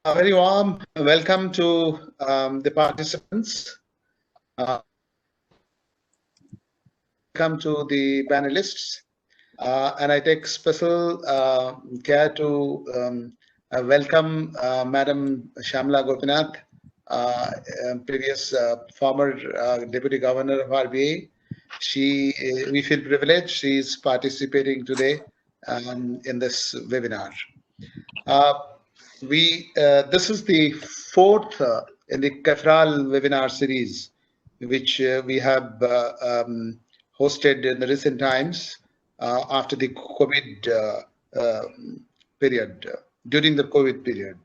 A very warm welcome to the participants. Welcome to the panelists. And I take special care to welcome Madam Shamla Gopinath, previous former Deputy Governor of RBI. We feel privileged. She is participating today in this webinar. This is the fourth in the CAFRAL webinar series, which we have hosted in the recent times after the COVID period, during the COVID period.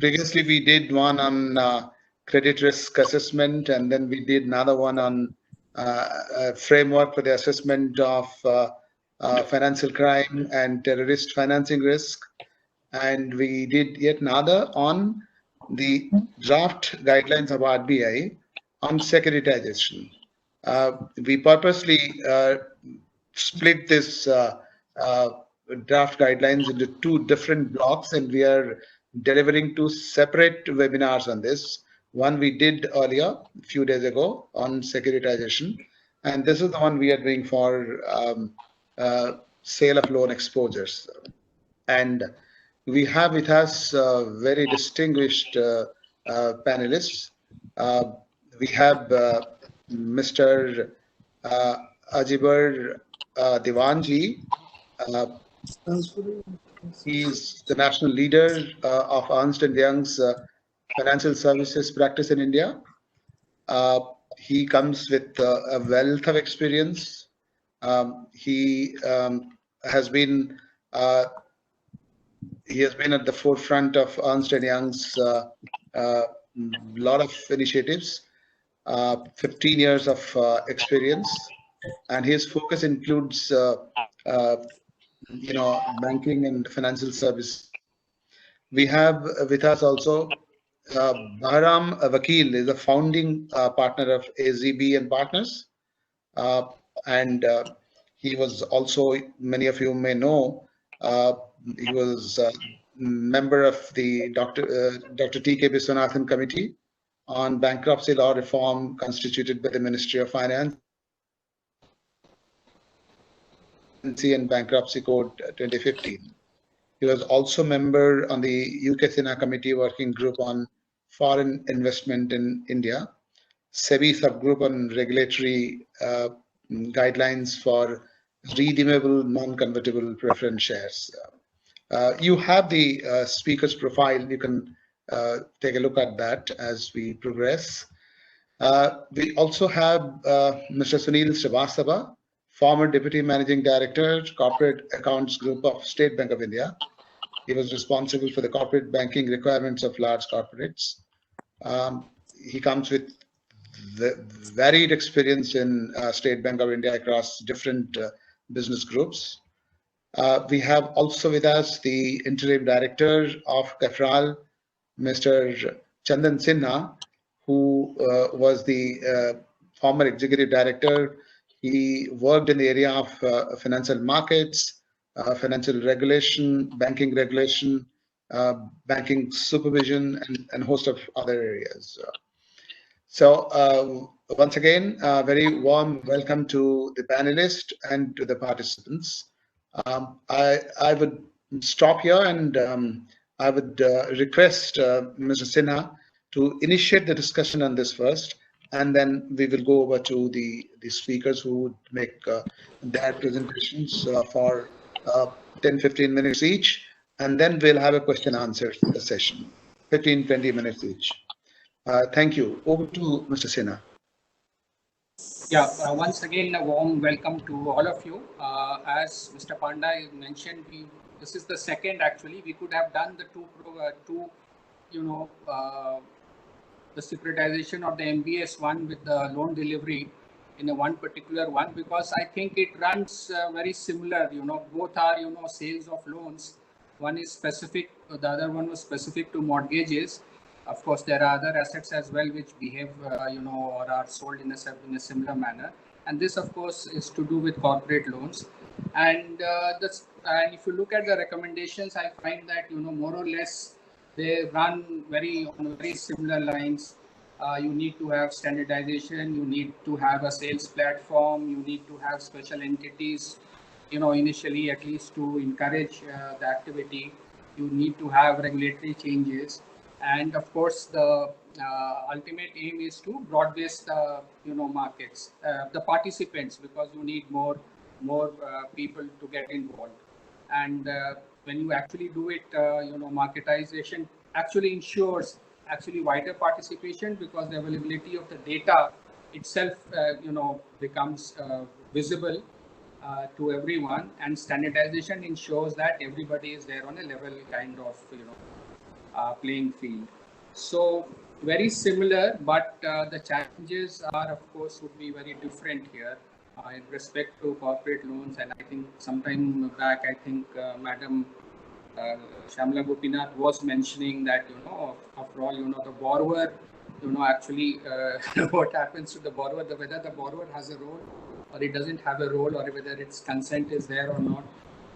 Previously, we did one on credit risk assessment, and then we did another one on a framework for the assessment of financial crime and terrorist financing risk. And we did yet another on the draft guidelines of RBI on securitization. We purposely split this draft guidelines into two different blocks, and we are delivering two separate webinars on this. One we did earlier, a few days ago, on securitization, and this is the one we are doing for sale of loan exposures. And we have with us very distinguished panelists. We have Mr. Ajibar Diwanji. He is the national leader of Ernst & Young's financial services practice in India. He comes with a wealth of experience. He has been at the forefront of Ernst & Young's lot of initiatives, 15 years of experience, and his focus includes banking and financial service. We have with us also Bahram Vakil is a founding partner of AZB and Partners, and he was also, many of you may know, he was a member of the Dr. T.K. Viswanathan Committee on Bankruptcy Law Reform constituted by the Ministry of Finance and Bankruptcy Code 2015. He was also a member on the UK Sena Committee Working Group on Foreign Investment in India, SEBI Subgroup on Regulatory Guidelines for Redeemable Non-Convertible Preference Shares. You have the speaker's profile. You can take a look at that as we progress. We also have Mr. Sunil Srivastava, former Deputy Managing Director, Corporate Accounts Group of State Bank of India. He was responsible for the corporate banking requirements of large corporates. He comes with varied experience in State Bank of India across different business groups. We have also with us the interim director of CAFRAL, Mr. Chandan Sinha, who was the former executive director. He worked in the area of financial markets, financial regulation, banking supervision, and a host of other areas. So once again, a very warm welcome to the panelists and to the participants. I would stop here, and I would request Mr. Sinha to initiate the discussion on this first, and then we will go over to the speakers who would make their presentations for 10-15 minutes each, and then we'll have a question-answer session, 15-20 minutes each. Thank you. Over to Mr. Sinha. Yeah, once again, a warm welcome to all of you. As Mr. Panda mentioned, this is the second actually. We could have done the the securitization of the MBS one with the loan delivery in a one particular one, because I think it runs very similar. Both are sales of loans. One is specific, the other one was specific to mortgages. Of course, there are other assets as well which behave, or are sold in a similar manner. And this, of course, is to do with corporate loans. And if you look at the recommendations, I find that more or less they run on very similar lines. You need to have standardization, you need to have a sales platform, you need to have special entities, initially at least to encourage the activity. You need to have regulatory changes, and of course the ultimate aim is to broad base the markets, the participants, because you need more people to get involved. And when you actually do it, marketization actually ensures actually wider participation, because the availability of the data itself becomes visible to everyone, and standardization ensures that everybody is there on a level kind of playing field. So very similar, but the challenges are, of course, would be very different here in respect to corporate loans. And I think sometime back, I think Madam Shamla Gopinath was mentioning that, after all, the borrower, actually what happens to the borrower, whether the borrower has a role or it doesn't have a role, or whether its consent is there or not.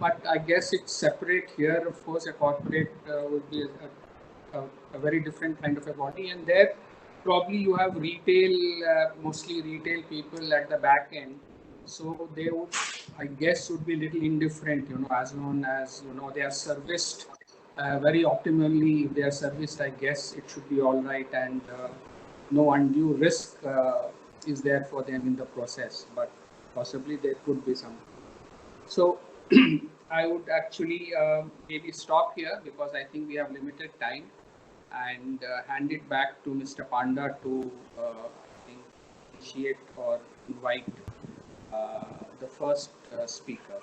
But I guess it's separate here. Of course, a corporate would be a very different kind of a body, and there probably you have retail, mostly retail people at the back end. So they would, I guess, would be a little indifferent, as long as, they are serviced very optimally. If they are serviced, I guess it should be all right, and no undue risk is there for them in the process, but possibly there could be some. So I would actually maybe stop here, because I think we have limited time, and hand it back to Mr. Panda to initiate or invite the first speaker.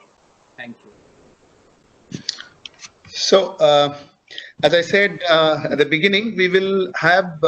Thank you. So, as I said at the beginning, we will have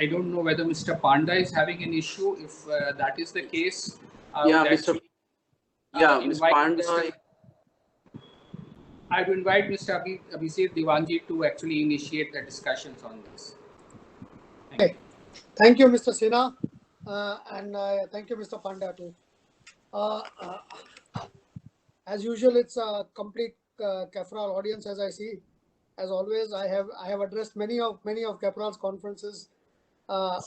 I don't know whether Mr. Panda is having an issue. If that is the case, yeah, Mr. Panda. I would invite Mr. Abhishek Diwanji to actually initiate the discussions on this. Thank you, Mr. Sinha, and thank you, Mr. Panda, too. As usual, it's a complete CAFRAL audience, as I see. As always, I have addressed many of CAFRAL's conferences.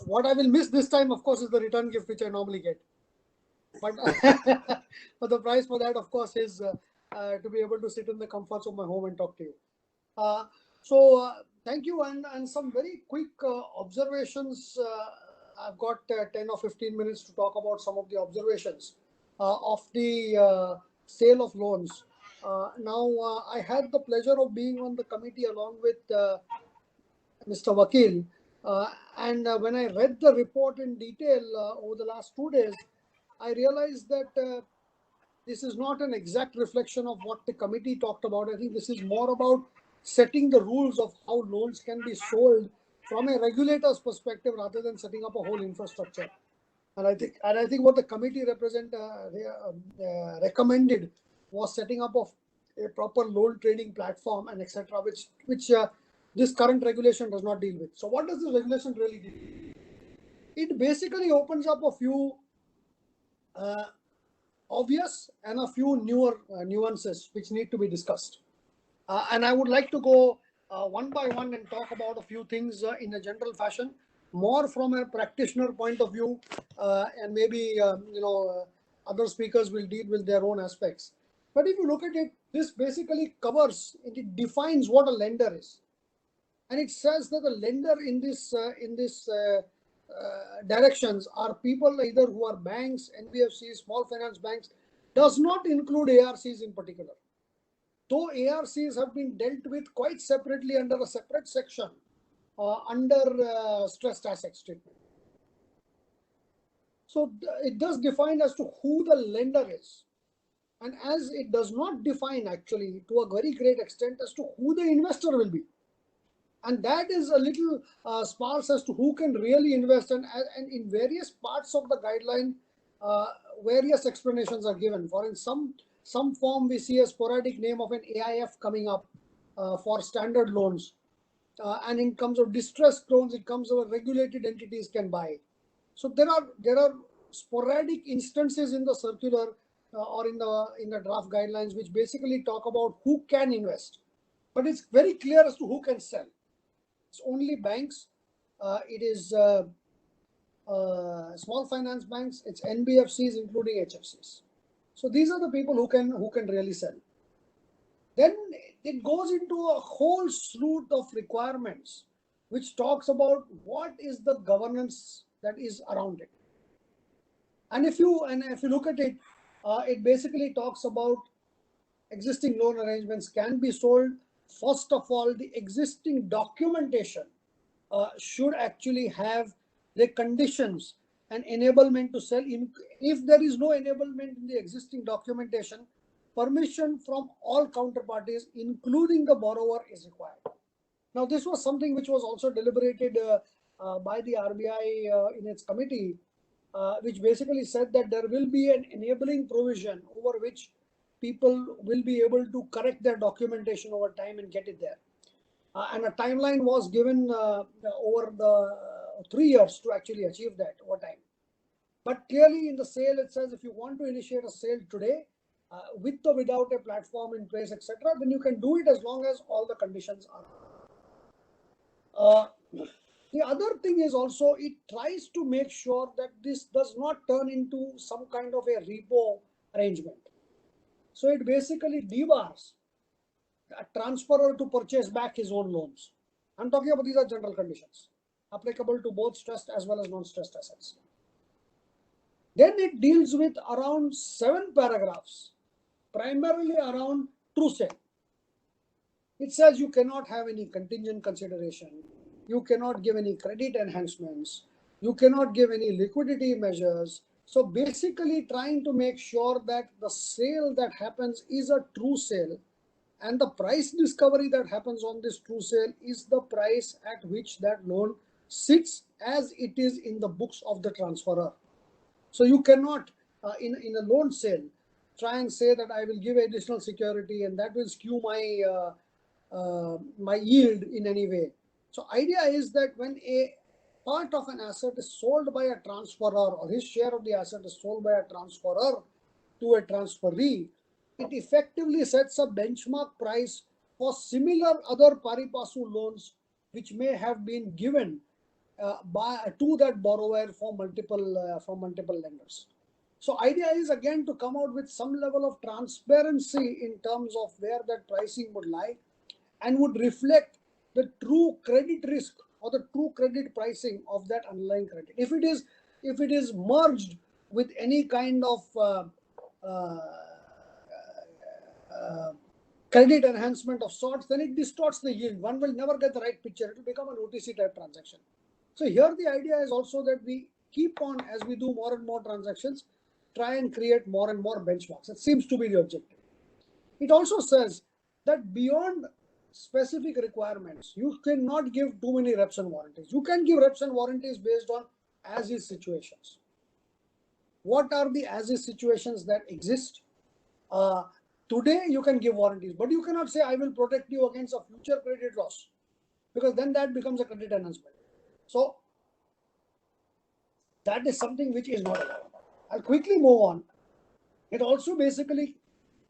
What I will miss this time, of course, is the return gift which I normally get. But but the price for that, of course, is to be able to sit in the comforts of my home and talk to you. So thank you, and some very quick observations. I've got 10 or 15 minutes to talk about some of the observations of the sale of loans. Now, I had the pleasure of being on the committee along with Mr. Vakil, and when I read the report in detail over the last 2 days, I realized that this is not an exact reflection of what the committee talked about. I think this is more about setting the rules of how loans can be sold from a regulator's perspective, rather than setting up a whole infrastructure. And I think what the committee recommended was setting up of a proper loan trading platform and etc., which this current regulation does not deal with. So what does this regulation really do? It basically opens up a few obvious and a few newer nuances which need to be discussed. And I would like to go one by one and talk about a few things in a general fashion, more from a practitioner point of view, and maybe other speakers will deal with their own aspects. But if you look at it, this basically covers, it defines what a lender is, and it says that the lender in this directions are people either who are banks, NBFCs, small finance banks, does not include ARCs in particular. Though ARCs have been dealt with quite separately under a separate section under stressed assets treatment. So it does define as to who the lender is. And as it does not define actually to a very great extent as to who the investor will be. And that is a little sparse as to who can really invest. And in various parts of the guideline, various explanations are given. For in some form, we see a sporadic name of an AIF coming up for standard loans. And in terms of distressed loans, it comes over regulated entities can buy. So there are sporadic instances in the circular or in the draft guidelines which basically talk about who can invest, but it's very clear as to who can sell. It's only banks. It is small finance banks. It's NBFCs, including HFCs. So these are the people who can really sell. Then it goes into a whole slew of requirements, which talks about what is the governance that is around it. And if you look at it, it basically talks about existing loan arrangements can be sold. First of all, the existing documentation should actually have the conditions and enablement to sell. If there is no enablement in the existing documentation, permission from all counterparties, including the borrower, is required. Now, this was something which was also deliberated by the RBI in its committee, which basically said that there will be an enabling provision over which people will be able to correct their documentation over time and get it there. And a timeline was given over the 3 years to actually achieve that over time. But clearly in the sale, it says if you want to initiate a sale today, with or without a platform in place, etc., then you can do it as long as all the conditions are. The other thing is also it tries to make sure that this does not turn into some kind of a repo arrangement. So it basically debars a transferor to purchase back his own loans. I'm talking about these are general conditions applicable to both stressed as well as non-stressed assets. Then it deals with around 7 paragraphs, primarily around true sale. It says you cannot have any contingent consideration. You cannot give any credit enhancements. You cannot give any liquidity measures. So basically trying to make sure that the sale that happens is a true sale, and the price discovery that happens on this true sale is the price at which that loan sits as it is in the books of the transferor. So you cannot, in a loan sale, try and say that I will give additional security and that will skew my yield in any way. So idea is that when a part of an asset is sold by a transferor, or his share of the asset is sold by a transferor to a transferee, it effectively sets a benchmark price for similar other pari passu loans which may have been given to that borrower from multiple lenders. So idea is again to come out with some level of transparency in terms of where that pricing would lie and would reflect the true credit risk or the true credit pricing of that underlying credit. If it is merged with any kind of credit enhancement of sorts, then it distorts the yield. One will never get the right picture. It will become an OTC type transaction. So here the idea is also that we keep on, as we do more and more transactions, try and create more and more benchmarks. It seems to be the objective. It also says that beyond specific requirements, you cannot give too many reps and warranties. You can give reps and warranties based on as-is situations. What are the as-is situations that exist? Today you can give warranties, but you cannot say I will protect you against a future credit loss, because then that becomes a credit enhancement. So that is something which is not allowed. I'll quickly move on. It also basically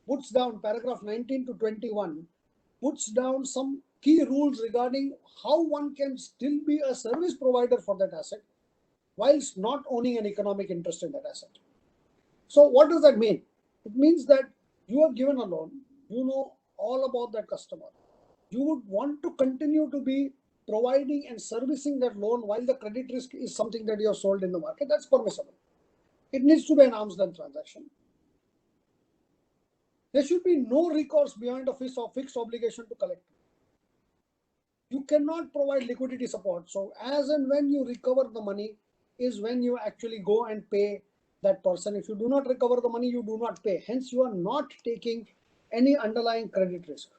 puts down paragraph 19 to 21, puts down some key rules regarding how one can still be a service provider for that asset whilst not owning an economic interest in that asset. So what does that mean? It means that you are given a loan, you know all about that customer. You would want to continue to be providing and servicing that loan while the credit risk is something that you have sold in the market. That's permissible. It needs to be an arm's length transaction. There should be no recourse beyond a fixed obligation to collect. You cannot provide liquidity support. So as and when you recover the money is when you actually go and pay that person. If you do not recover the money, you do not pay. Hence, you are not taking any underlying credit risk.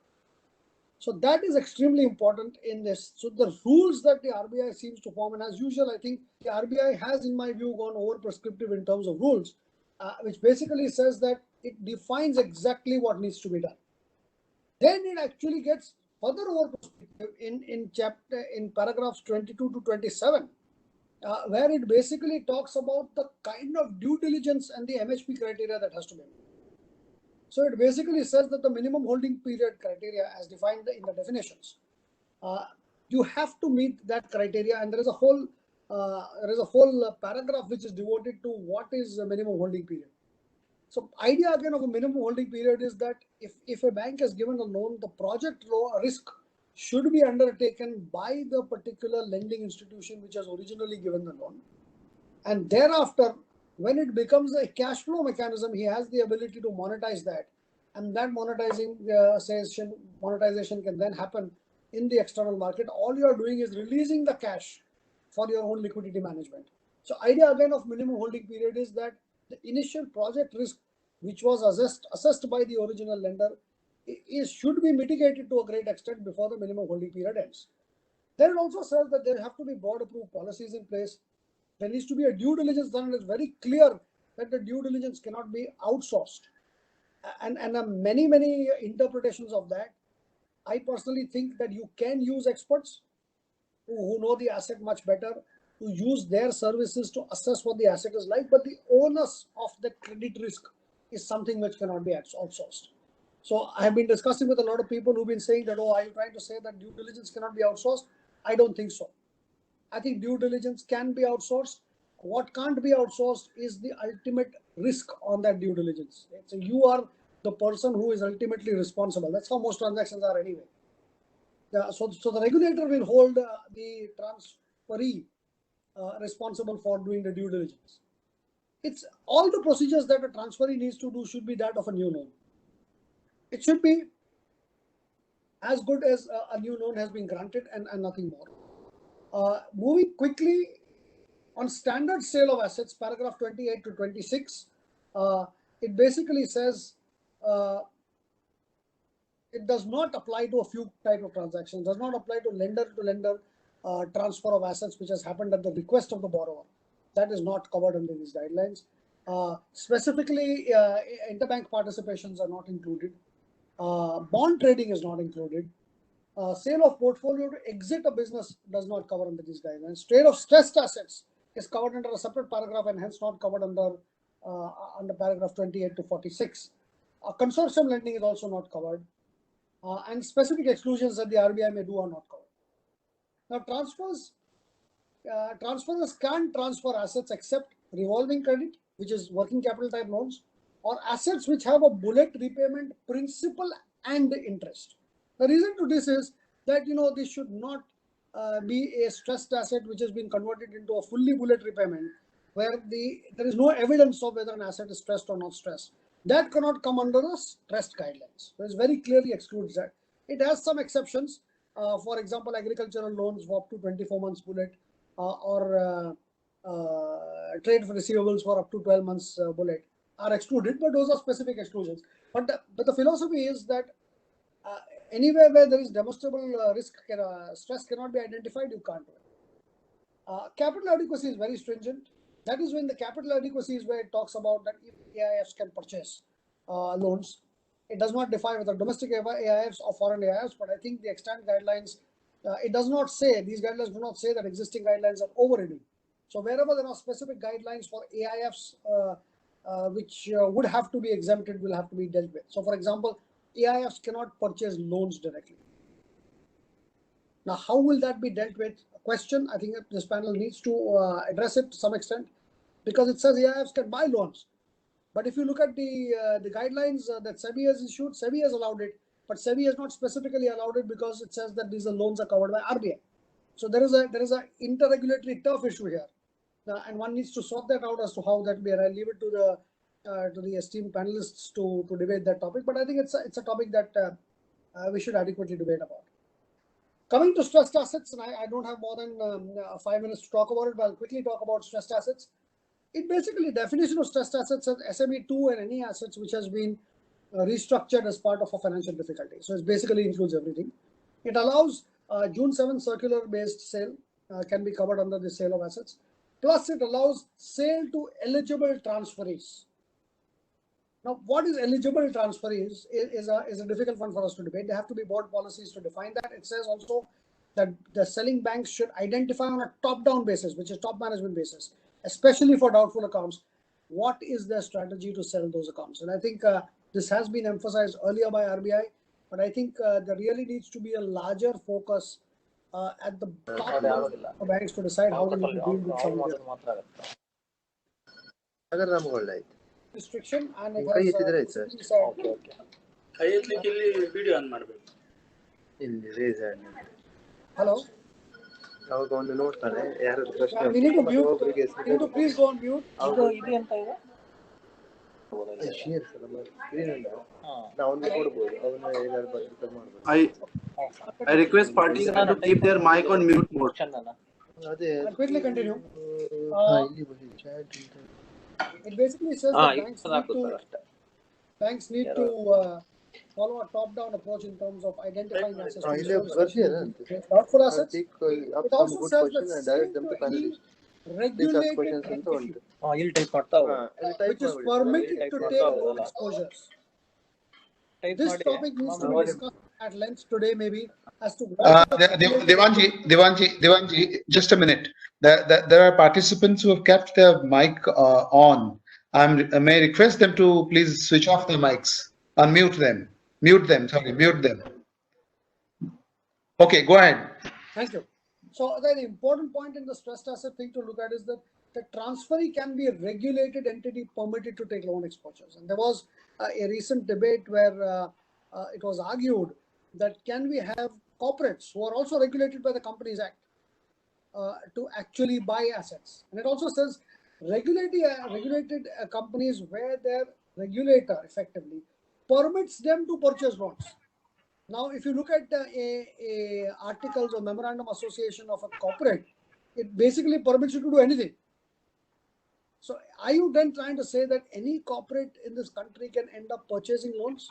So that is extremely important in this. So the rules that the RBI seems to form, and as usual, I think the RBI has, in my view, gone over prescriptive in terms of rules, which basically says that it defines exactly what needs to be done. Then it actually gets further over prescriptive in paragraphs 22 to 27, where it basically talks about the kind of due diligence and the MHP criteria that has to be met. So it basically says that the minimum holding period criteria, as defined in the definitions, you have to meet that criteria, and there is a whole paragraph which is devoted to what is the minimum holding period. So idea again of a minimum holding period is that if a bank has given a loan, the project risk should be undertaken by the particular lending institution which has originally given the loan, and thereafter, when it becomes a cash flow mechanism, he has the ability to monetize that, and that monetization can then happen in the external market. All you are doing is releasing the cash for your own liquidity management. So idea again of minimum holding period is that the initial project risk, which was assessed by the original lender, should be mitigated to a great extent before the minimum holding period ends. Then it also says that there have to be board approved policies in place. There needs to be a due diligence done. It is very clear that the due diligence cannot be outsourced. And many interpretations of that. I personally think that you can use experts who know the asset much better, to use their services to assess what the asset is like, but the onus of the credit risk is something which cannot be outsourced. So I have been discussing with a lot of people who've been saying that, oh, are you trying to say that due diligence cannot be outsourced? I don't think so. I think due diligence can be outsourced. What can't be outsourced is the ultimate risk on that due diligence. So you are the person who is ultimately responsible. That's how most transactions are anyway. So the regulator will hold the transferee responsible for doing the due diligence. It's all the procedures that a transferee needs to do should be that of a new loan. It should be as good as a new loan has been granted, and nothing more. Moving quickly on standard sale of assets, paragraph 28 to 26, it basically says it does not apply to a few type of transactions, does not apply to lender transfer of assets which has happened at the request of the borrower. That is not covered under these guidelines. Specifically, interbank participations are not included. Bond trading is not included. Sale of portfolio to exit a business does not cover under these guidelines. Trade of stressed assets is covered under a separate paragraph and hence not covered under paragraph 28 to 46. Consortium lending is also not covered. And specific exclusions that the RBI may do are not covered. Now, transfers can transfer assets except revolving credit, which is working capital type loans, or assets which have a bullet repayment, principal and interest. The reason to this is that this should not be a stressed asset which has been converted into a fully bullet repayment, where there is no evidence of whether an asset is stressed or not stressed. That cannot come under the stressed guidelines. So it very clearly excludes that. It has some exceptions. For example, agricultural loans for up to 24 months bullet, or trade receivables for up to 12 months bullet are excluded, but those are specific exclusions. But the philosophy is that anywhere where there is demonstrable risk, stress cannot be identified, you can't do it. Capital adequacy is very stringent. That is when the capital adequacy is where it talks about that if AIFs can purchase loans. It does not define whether domestic AIFs or foreign AIFs, but I think the extant guidelines, it does not say, these guidelines do not say that existing guidelines are overridden. So wherever there are specific guidelines for AIFs which would have to be exempted, will have to be dealt with. So for example, AIFs cannot purchase loans directly. Now, how will that be dealt with? A question I think this panel needs to address it to some extent, because it says AIFs can buy loans. But if you look at the guidelines that SEBI has issued, SEBI has allowed it, but SEBI has not specifically allowed it because it says that these loans are covered by RBI. So there is a interregulatory turf issue here, and one needs to sort that out as to how that will be. And I'll leave it to the esteemed panelists to debate that topic. But I think it's a topic that we should adequately debate about. Coming to stressed assets, and I don't have more than 5 minutes to talk about it, but I'll quickly talk about stressed assets. It basically, definition of stressed assets is SME2 and any assets which has been restructured as part of a financial difficulty. So it basically includes everything. It allows June 7 circular based sale can be covered under the sale of assets. Plus, it allows sale to eligible transferees. Now, what is eligible transferees is a difficult one for us to debate. There have to be board policies to define that. It says also that the selling banks should identify on a top-down basis, which is top management basis, especially for doubtful accounts, what is their strategy to sell those accounts. And I think this has been emphasized earlier by RBI, but I think there really needs to be a larger focus at the top level for banks to decide how they need to deal with some of the restriction, and it has hello. We need to mute. We need to please go on mute. I request participants to keep their mic on mute mode. I'll quickly continue. It basically says that banks need to follow a top-down approach in terms of identifying assets. Doubtful assets. It also says that regulated entity, which is permitted to take loan exposures. This topic needs to be discussed at length today, maybe, as to Devanji, just a minute. There are participants who have kept their mic on. I may request them to please switch off their mics, unmute them, mute them. Okay, go ahead. Thank you. So the important point in the stressed asset thing to look at is that the transferee can be a regulated entity permitted to take loan exposures. And there was a recent debate where it was argued that can we have corporates who are also regulated by the Companies Act to actually buy assets. And it also says regulated companies where their regulator effectively permits them to purchase loans. Now, if you look at a articles or memorandum association of a corporate, it basically permits you to do anything. So are you then trying to say that any corporate in this country can end up purchasing loans?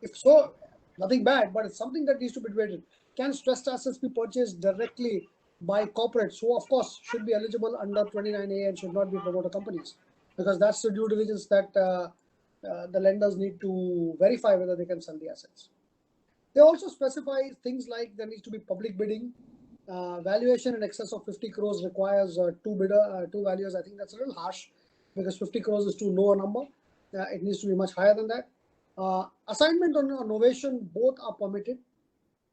If so, nothing bad, but it's something that needs to be debated. Can stressed assets be purchased directly by corporates who, of course, should be eligible under 29A and should not be promoter companies? Because that's the due diligence that the lenders need to verify whether they can sell the assets. They also specify things like there needs to be public bidding. Valuation in excess of 50 crores requires two valuers. I think that's a little harsh because 50 crores is too low a number. It needs to be much higher than that. Assignment on novation, both are permitted.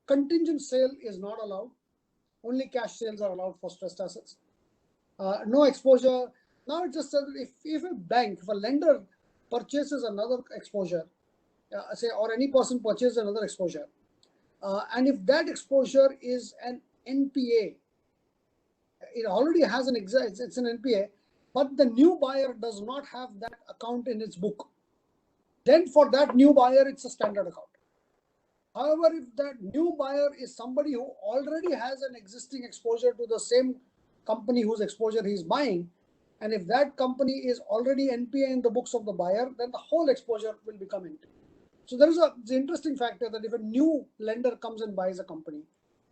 Contingent sale is not allowed. Only cash sales are allowed for stressed assets. No exposure. Now it just says that if a lender purchases another exposure, say, or any person purchases another exposure, and if that exposure is an NPA, it already has it's an NPA, but the new buyer does not have that account in its book, then for that new buyer, it's a standard account. However, if that new buyer is somebody who already has an existing exposure to the same company whose exposure he's buying, and if that company is already NPA in the books of the buyer, then the whole exposure will become NPA. So there is an interesting factor that if a new lender comes and buys a company,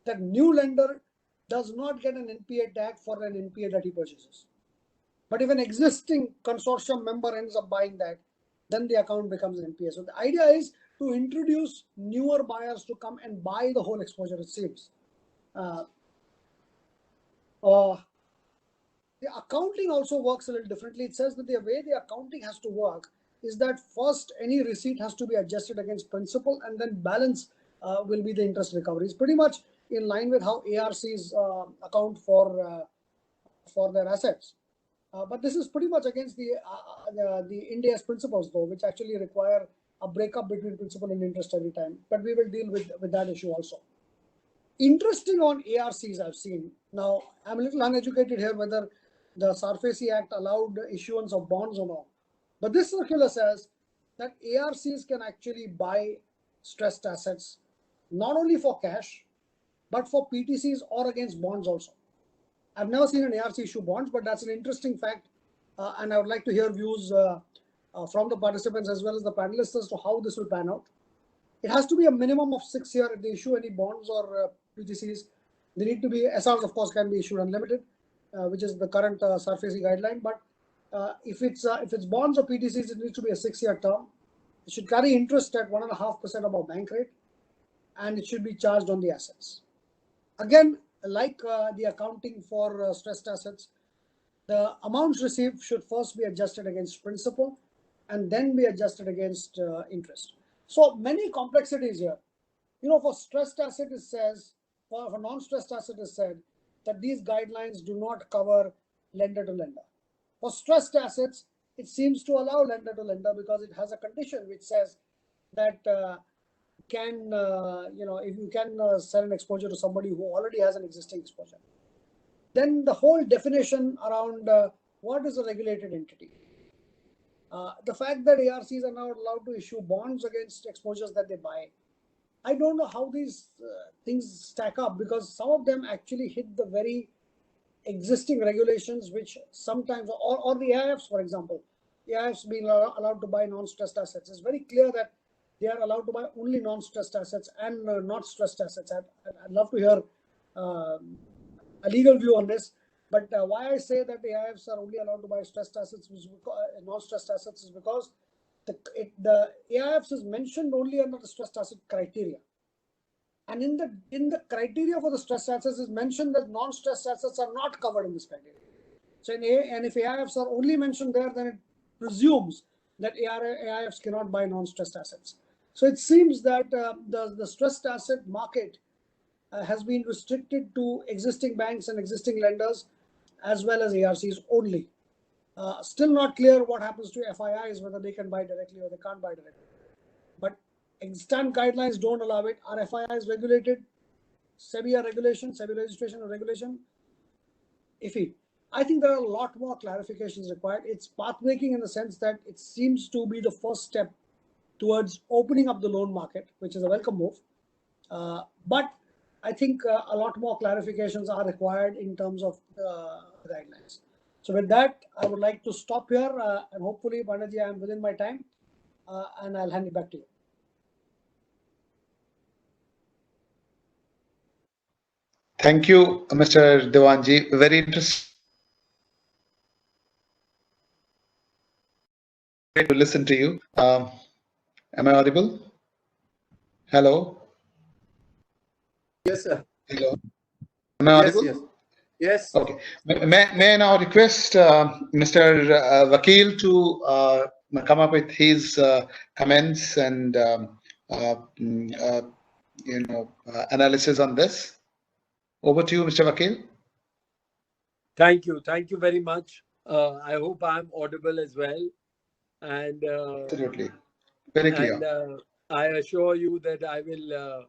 that new lender does not get an NPA tag for an NPA that he purchases. But if an existing consortium member ends up buying that, then the account becomes an NPA. So the idea is to introduce newer buyers to come and buy the whole exposure, it seems. The accounting also works a little differently. It says that the way the accounting has to work is that first any receipt has to be adjusted against principal, and then balance will be the interest recovery. It's pretty much in line with how ARCs account for their assets. But this is pretty much against the India's principles, though, which actually require a breakup between principal and interest every time. But we will deal with that issue also. Interesting on ARCs I've seen. Now, I'm a little uneducated here whether the SARFAESI Act allowed the issuance of bonds or not. But this circular says that ARCs can actually buy stressed assets, not only for cash, but for PTCs or against bonds also. I've never seen an ARC issue bonds, but that's an interesting fact. And I would like to hear views from the participants as well as the panelists as to how this will pan out. It has to be a minimum of 6 years if they issue any bonds or PTCs. They need to be, SRs of course can be issued unlimited, which is the current SARFAESI guideline. But if it's bonds or PTCs, it needs to be a 6-year term. It should carry interest at 1.5% above bank rate, and it should be charged on the assets. Again, like the accounting for stressed assets, the amounts received should first be adjusted against principal and then be adjusted against interest. So many complexities here. For stressed asset, it says, for non-stressed asset, it said that these guidelines do not cover lender to lender. For stressed assets, it seems to allow lender to lender because it has a condition which says that if you can sell an exposure to somebody who already has an existing exposure. Then the whole definition around what is a regulated entity. The fact that ARCs are now allowed to issue bonds against exposures that they buy. I don't know how these things stack up, because some of them actually hit the very existing regulations, which sometimes, or the AIFs, for example, the AIFs being allowed to buy non-stressed assets. It's very clear that they are allowed to buy only non-stressed assets and not stressed assets. I'd love to hear a legal view on this. But why I say that the AIFs are only allowed to buy stressed assets, non-stressed assets, is because the AIFs is mentioned only under the stressed asset criteria. And in the criteria for the stressed assets is mentioned that non-stressed assets are not covered in this criteria. So and if AIFs are only mentioned there, then it presumes that AIFs cannot buy non-stressed assets. So it seems that the stressed asset market has been restricted to existing banks and existing lenders, as well as ARCs only. Still not clear what happens to FIIs, whether they can buy directly or they can't buy directly. But extant guidelines don't allow it. Are FIIs regulated? SEBI regulation, SEBI registration or regulation? Iffy. I think there are a lot more clarifications required. It's path-making in the sense that it seems to be the first step towards opening up the loan market, which is a welcome move. But I think a lot more clarifications are required in terms of guidelines. So with that, I would like to stop here, and hopefully, Banaji, I am within my time, and I'll hand it back to you. Thank you, Mr. Dewanji. Very interesting to listen to you. Am I audible? Hello? Yes, sir. Hello? Am I audible? Yes. Yes. Okay. May I now request Mr. Vakil to come up with his comments and analysis on this? Over to you, Mr. Vakil. Thank you. Thank you very much. I hope I'm audible as well. And absolutely, very clear. And I assure you that I will,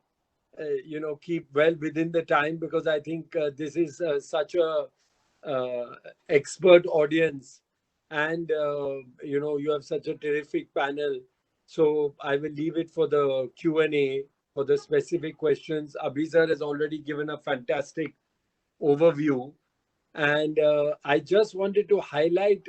keep well within the time, because I think this is such a expert audience, and you have such a terrific panel. So I will leave it for the Q&A for the specific questions. Abhisar has already given a fantastic overview, and I just wanted to highlight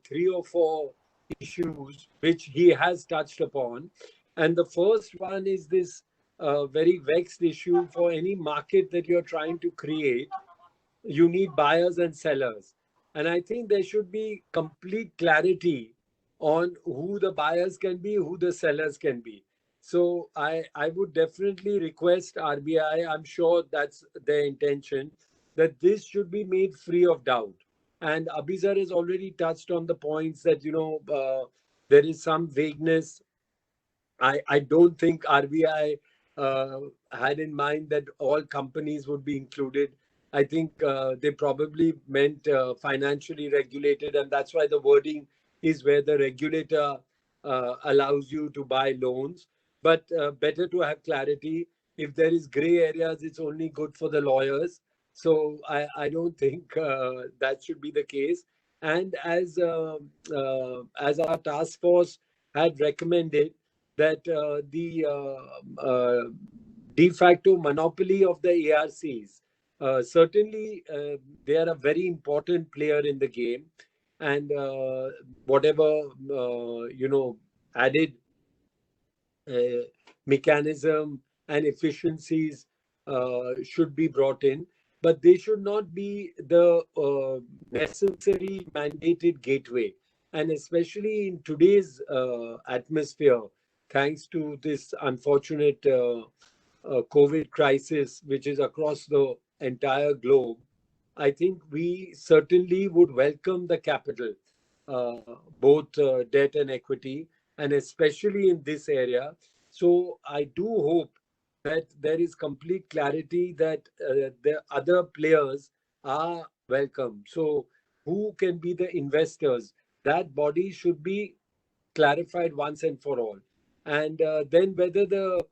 3 or 4 issues which he has touched upon. And the first one is this very vexed issue: for any market that you're trying to create, you need buyers and sellers. And I think there should be complete clarity on who the buyers can be, who the sellers can be. So I would definitely request RBI, I'm sure that's their intention, that this should be made free of doubt. And Abhisar has already touched on the points that, there is some vagueness. I don't think RBI had in mind that all companies would be included. I think they probably meant financially regulated, and that's why the wording is where the regulator allows you to buy loans. But better to have clarity. If there is gray areas, it's only good for the lawyers. So I don't think that should be the case. And as our task force had recommended, that the de facto monopoly of the ARCs, certainly they are a very important player in the game, and whatever added mechanism and efficiencies should be brought in, but they should not be the necessary mandated gateway. And especially in today's atmosphere, thanks to this unfortunate COVID crisis, which is across the entire globe, I think we certainly would welcome the capital, uh, both debt and equity, and especially in this area. So I do hope that there is complete clarity that the other players are welcome. So who can be the investors? That body should be clarified once and for all. And then whether the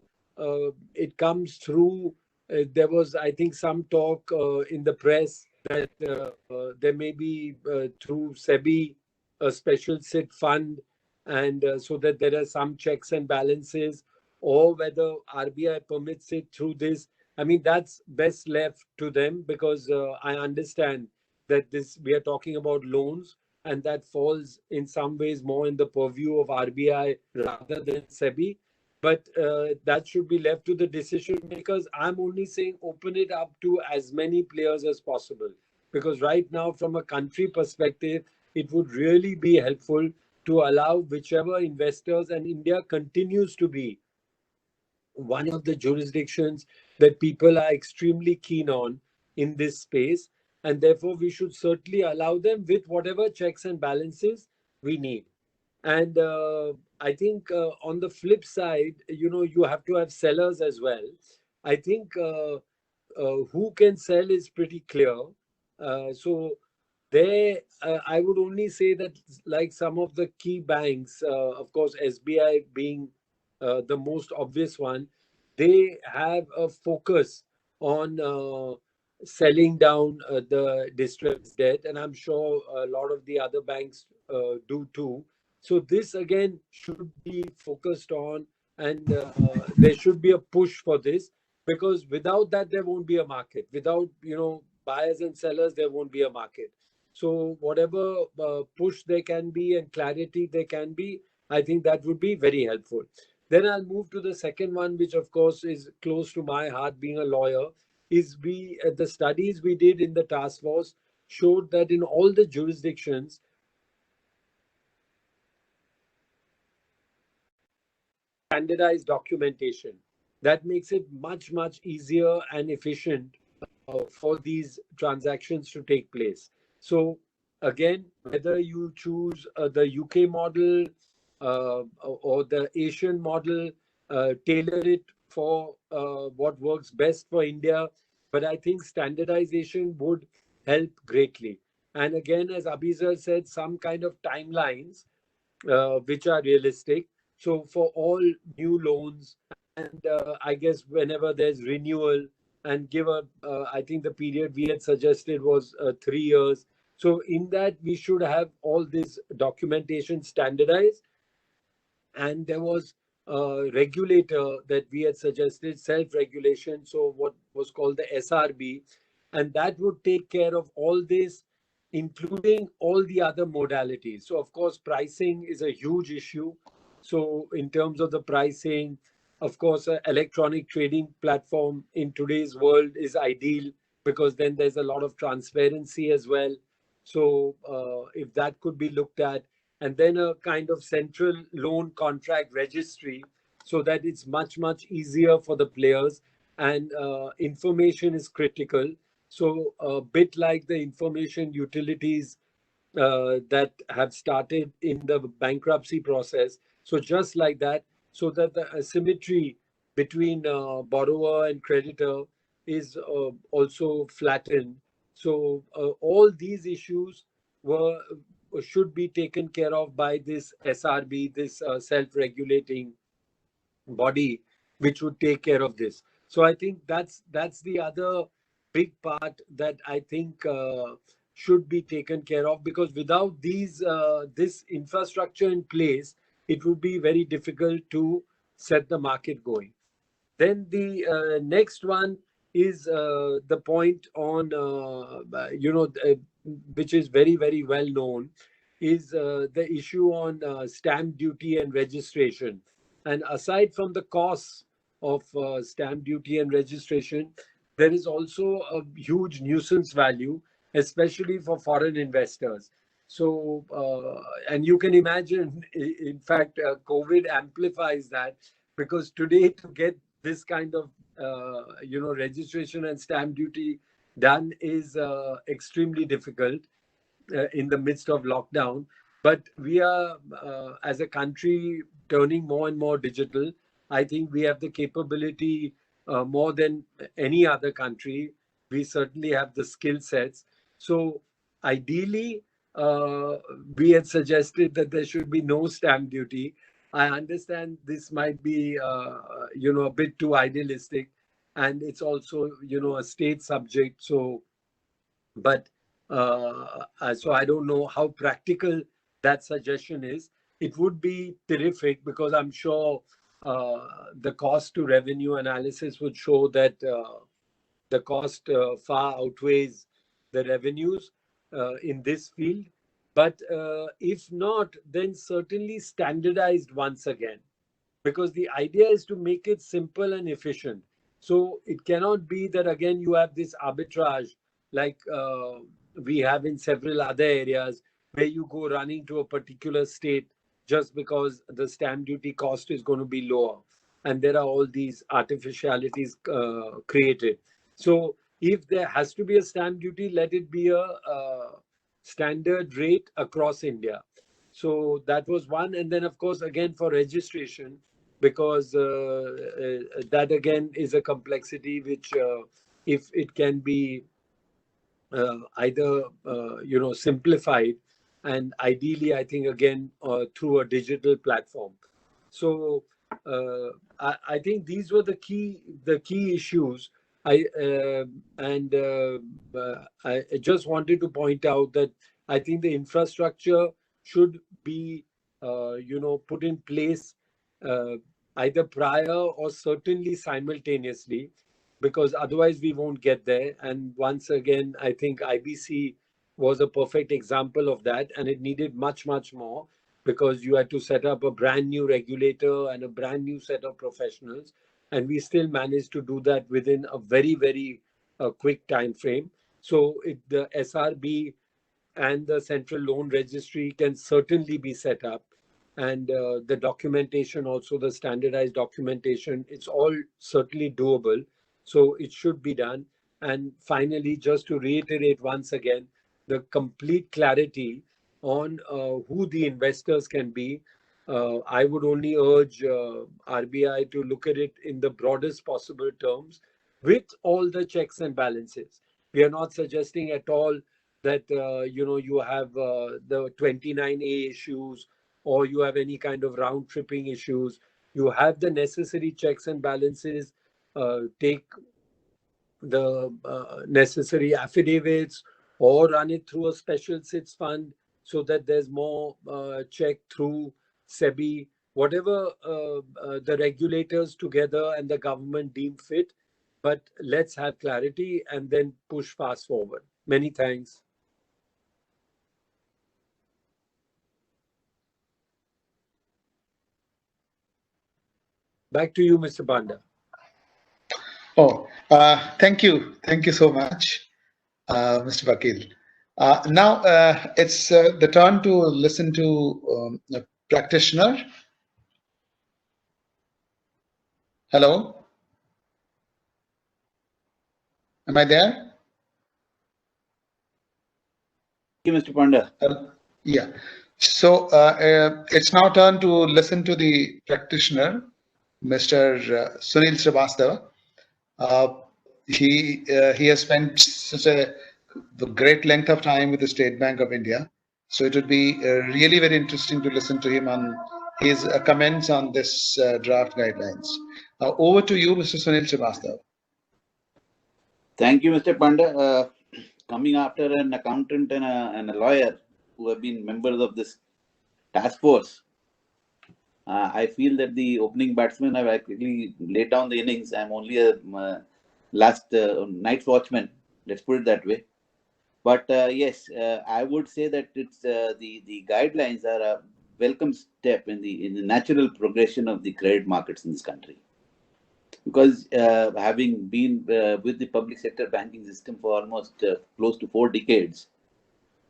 it comes through, there was, I think, some talk in the press that there may be through SEBI a special sit fund, and so that there are some checks and balances, or whether RBI permits it through this. I mean, that's best left to them, because I understand that this we are talking about loans, and that falls in some ways more in the purview of RBI rather than SEBI. But that should be left to the decision makers. I'm only saying open it up to as many players as possible, because right now, from a country perspective, it would really be helpful to allow whichever investors, and India continues to be one of the jurisdictions that people are extremely keen on in this space. And therefore, we should certainly allow them with whatever checks and balances we need. And I think on the flip side, you have to have sellers as well. I think who can sell is pretty clear. So there, I would only say that, like some of the key banks, of course, SBI being the most obvious one, they have a focus on selling down the distressed debt, and I'm sure a lot of the other banks do too. So this again should be focused on, and there should be a push for this, because without that there won't be a market. Without buyers and sellers, there won't be a market. So whatever push there can be and clarity there can be, I think that would be very helpful. Then I'll move to the second one, which of course is close to my heart, being a lawyer. Is we the studies we did in the task force showed that in all the jurisdictions, standardized documentation that makes it much easier and efficient for these transactions to take place. So again, whether you choose the UK model or the Asian model, tailor it for what works best for India. But I think standardization would help greatly. And again, as Abhiza said, some kind of timelines which are realistic. So for all new loans, and I guess whenever there's renewal, and give a, I think the period we had suggested was 3 years. So in that, we should have all this documentation standardized. And there was a regulator that we had suggested, self-regulation, so what was called the SRB, and that would take care of all this, including all the other modalities. So of course, pricing is a huge issue. So in terms of the pricing, of course, an electronic trading platform in today's world is ideal, because then there's a lot of transparency as well. So if that could be looked at, and then a kind of central loan contract registry, so that it's much easier for the players, and information is critical. So a bit like the information utilities that have started in the bankruptcy process. So just like that, so that the asymmetry between borrower and creditor is also flattened. So all these issues were should be taken care of by this SRB, this self-regulating body, which would take care of this. So I think that's the other big part that I think should be taken care of, because without these this infrastructure in place, it would be very difficult to set the market going. Then the next one is the point on which is very well known, is the issue on stamp duty and registration. And aside from the costs of stamp duty and registration, there is also a huge nuisance value, especially for foreign investors. So, and you can imagine, in fact, COVID amplifies that, because today to get this kind of, registration and stamp duty done is extremely difficult in the midst of lockdown. But we are, as a country, turning more and more digital. I think we have the capability more than any other country. We certainly have the skill sets. So ideally, we had suggested that there should be no stamp duty. I understand this might be, a bit too idealistic, and it's also, a state subject. So, but so I don't know how practical that suggestion is. It would be terrific, because I'm sure the cost to revenue analysis would show that the cost far outweighs the revenues in this field. But if not, then certainly standardized once again, because the idea is to make it simple and efficient. So it cannot be that again you have this arbitrage like we have in several other areas, where you go running to a particular state just because the stamp duty cost is going to be lower. And there are all these artificialities created. So if there has to be a stamp duty, let it be a standard rate across India. So that was one. And then, of course, again, for registration, because that again is a complexity which, if it can be either simplified, and ideally, I think again through a digital platform. So I think these were the key issues. I just wanted to point out that I think the infrastructure should be put in place either prior or certainly simultaneously, because otherwise we won't get there. And once again, I think IBC was a perfect example of that, and it needed much more, because you had to set up a brand new regulator and a brand new set of professionals, and we still managed to do that within a very quick time frame. So the SRB and the Central Loan Registry can certainly be set up, and the documentation, also the standardized documentation, it's all certainly doable. So it should be done. And finally, just to reiterate once again, the complete clarity on who the investors can be. I would only urge RBI to look at it in the broadest possible terms, with all the checks and balances. We are not suggesting at all that you have the 29A issues, or you have any kind of round tripping issues. You have the necessary checks and balances, take the necessary affidavits, or run it through a special SITS fund, so that there's more check through SEBI, whatever the regulators together and the government deem fit. But let's have clarity and then push fast forward. Many thanks. Back to you, Mr. Panda. Oh, thank you. Thank you so much, Mr. Vakil. Now it's the turn to listen to a practitioner. Hello? Am I there? Thank you, Mr. Panda. Yeah. So it's now turn to listen to the practitioner, Mr. Sunil Srivastava. He has spent such a great length of time with the State Bank of India. So it would be really very interesting to listen to him on his comments on this draft guidelines. Over to you, Mr. Sunil Srivastava. Thank you, Mr. Panda. Coming after an accountant and a lawyer who have been members of this task force, I feel that the opening batsmen have actually laid down the innings. I'm only a last night's watchman, let's put it that way. But yes, I would say that it's the guidelines are welcome step in the natural progression of the credit markets in this country. Because having been with the public sector banking system for almost close to 4 decades,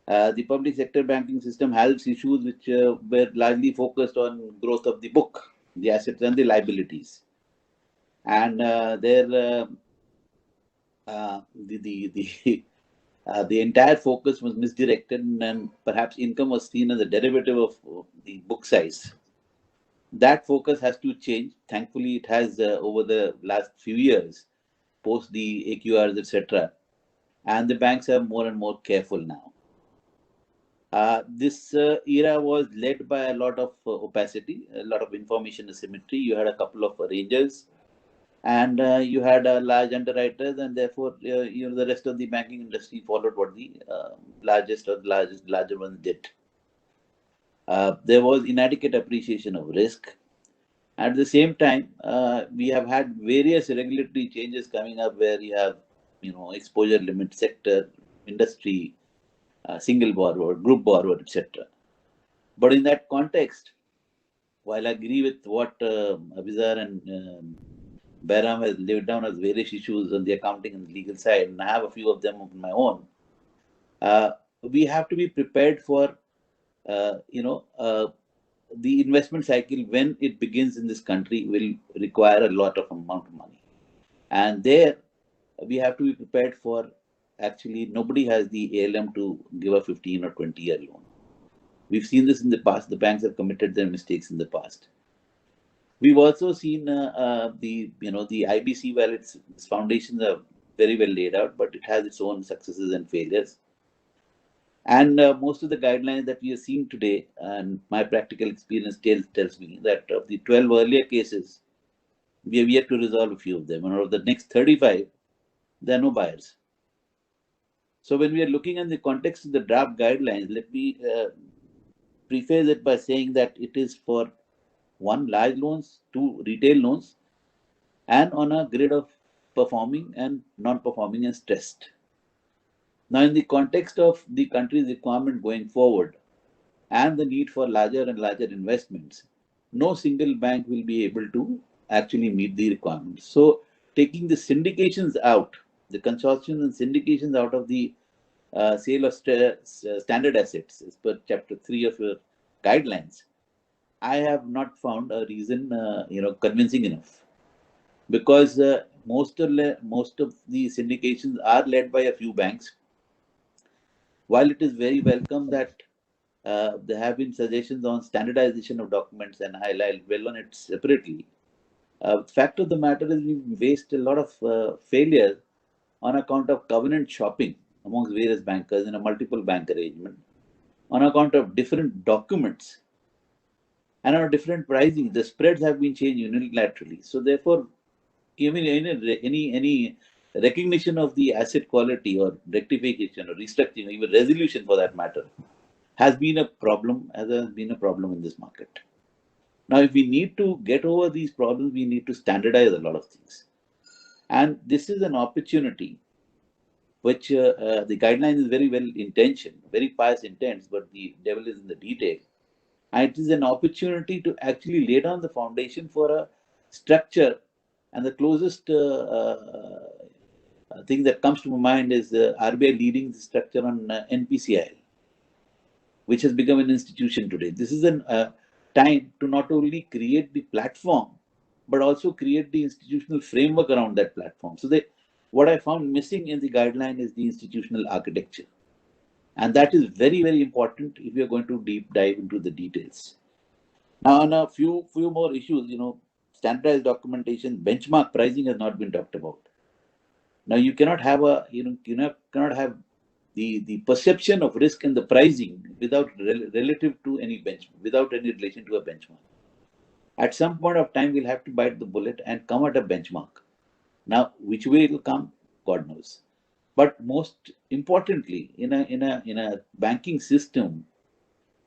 the public sector banking system has issues which were largely focused on growth of the book, the assets and the liabilities, and the entire focus was misdirected, and perhaps income was seen as a derivative of the book size. That focus has to change. Thankfully, it has over the last few years, post the AQRs, etc. And the banks are more and more careful now. This era was led by a lot of opacity, a lot of information asymmetry. You had a couple of arrangers, and you had large underwriters, and therefore the rest of the banking industry followed what the larger ones did. There was inadequate appreciation of risk. At the same time, we have had various regulatory changes coming up where you have, exposure limit, sector, industry, single borrower, group borrower, etc. But in that context, while I agree with what Abizar and Behram has laid down as various issues on the accounting and legal side, and I have a few of them of my own, we have to be prepared for, the investment cycle when it begins in this country will require a lot of amount of money. And there we have to be prepared for, actually, nobody has the ALM to give a 15 or 20-year loan. We've seen this in the past. The banks have committed their mistakes in the past. We've also seen the IBC, well, its foundations are very well laid out, but it has its own successes and failures. And most of the guidelines that we are seeing today, and my practical experience tells me that of the 12 earlier cases, we have yet to resolve a few of them. And out of the next 35, there are no buyers. So when we are looking in the context of the draft guidelines, let me preface it by saying that it is for 1, large loans, 2, retail loans, and on a grid of performing and non-performing and stressed. Now, in the context of the country's requirement going forward and the need for larger and larger investments, no single bank will be able to actually meet the requirements. So, taking the syndications out, the consortiums and syndications out of the sale of standard assets as per Chapter 3 of your guidelines, I have not found a reason, convincing enough, because most of the syndications are led by a few banks. While it is very welcome that there have been suggestions on standardization of documents, and I'll dwell on it separately, the fact of the matter is we waste a lot of failure on account of covenant shopping amongst various bankers in a multiple bank arrangement, on account of different documents and on different pricing. The spreads have been changed unilaterally. So therefore, even any recognition of the asset quality or rectification or restructuring, even resolution for that matter, has been a problem in this market. Now, if we need to get over these problems, we need to standardize a lot of things. And this is an opportunity which the guideline is very well intentioned, very pious intents, but the devil is in the detail. And it is an opportunity to actually lay down the foundation for a structure. And the closest thing that comes to my mind is RBI leading the structure on NPCI, which has become an institution today. This is a time to not only create the platform, but also create the institutional framework around that platform. So what I found missing in the guideline is the institutional architecture. And that is very, very important if you're going to deep dive into the details. Now, on a few more issues, standardized documentation, benchmark pricing has not been talked about. Now, you cannot have cannot have the perception of risk and the pricing without relative to any without any relation to a benchmark. At some point of time, we'll have to bite the bullet and come at a benchmark. Now, which way it will come, God knows. But most importantly, in a banking system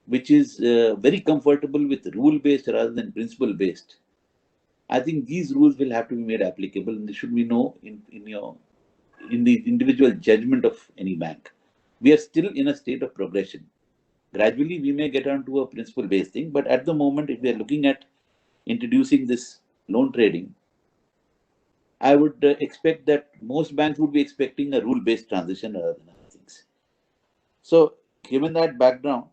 which is very comfortable with rule-based rather than principle-based, I think these rules will have to be made applicable, and they should be known in the individual judgment of any bank. We are still in a state of progression. Gradually, we may get onto a principle-based thing, but at the moment, if we are looking at introducing this loan trading, I would expect that most banks would be expecting a rule-based transition rather than other things. So, given that background,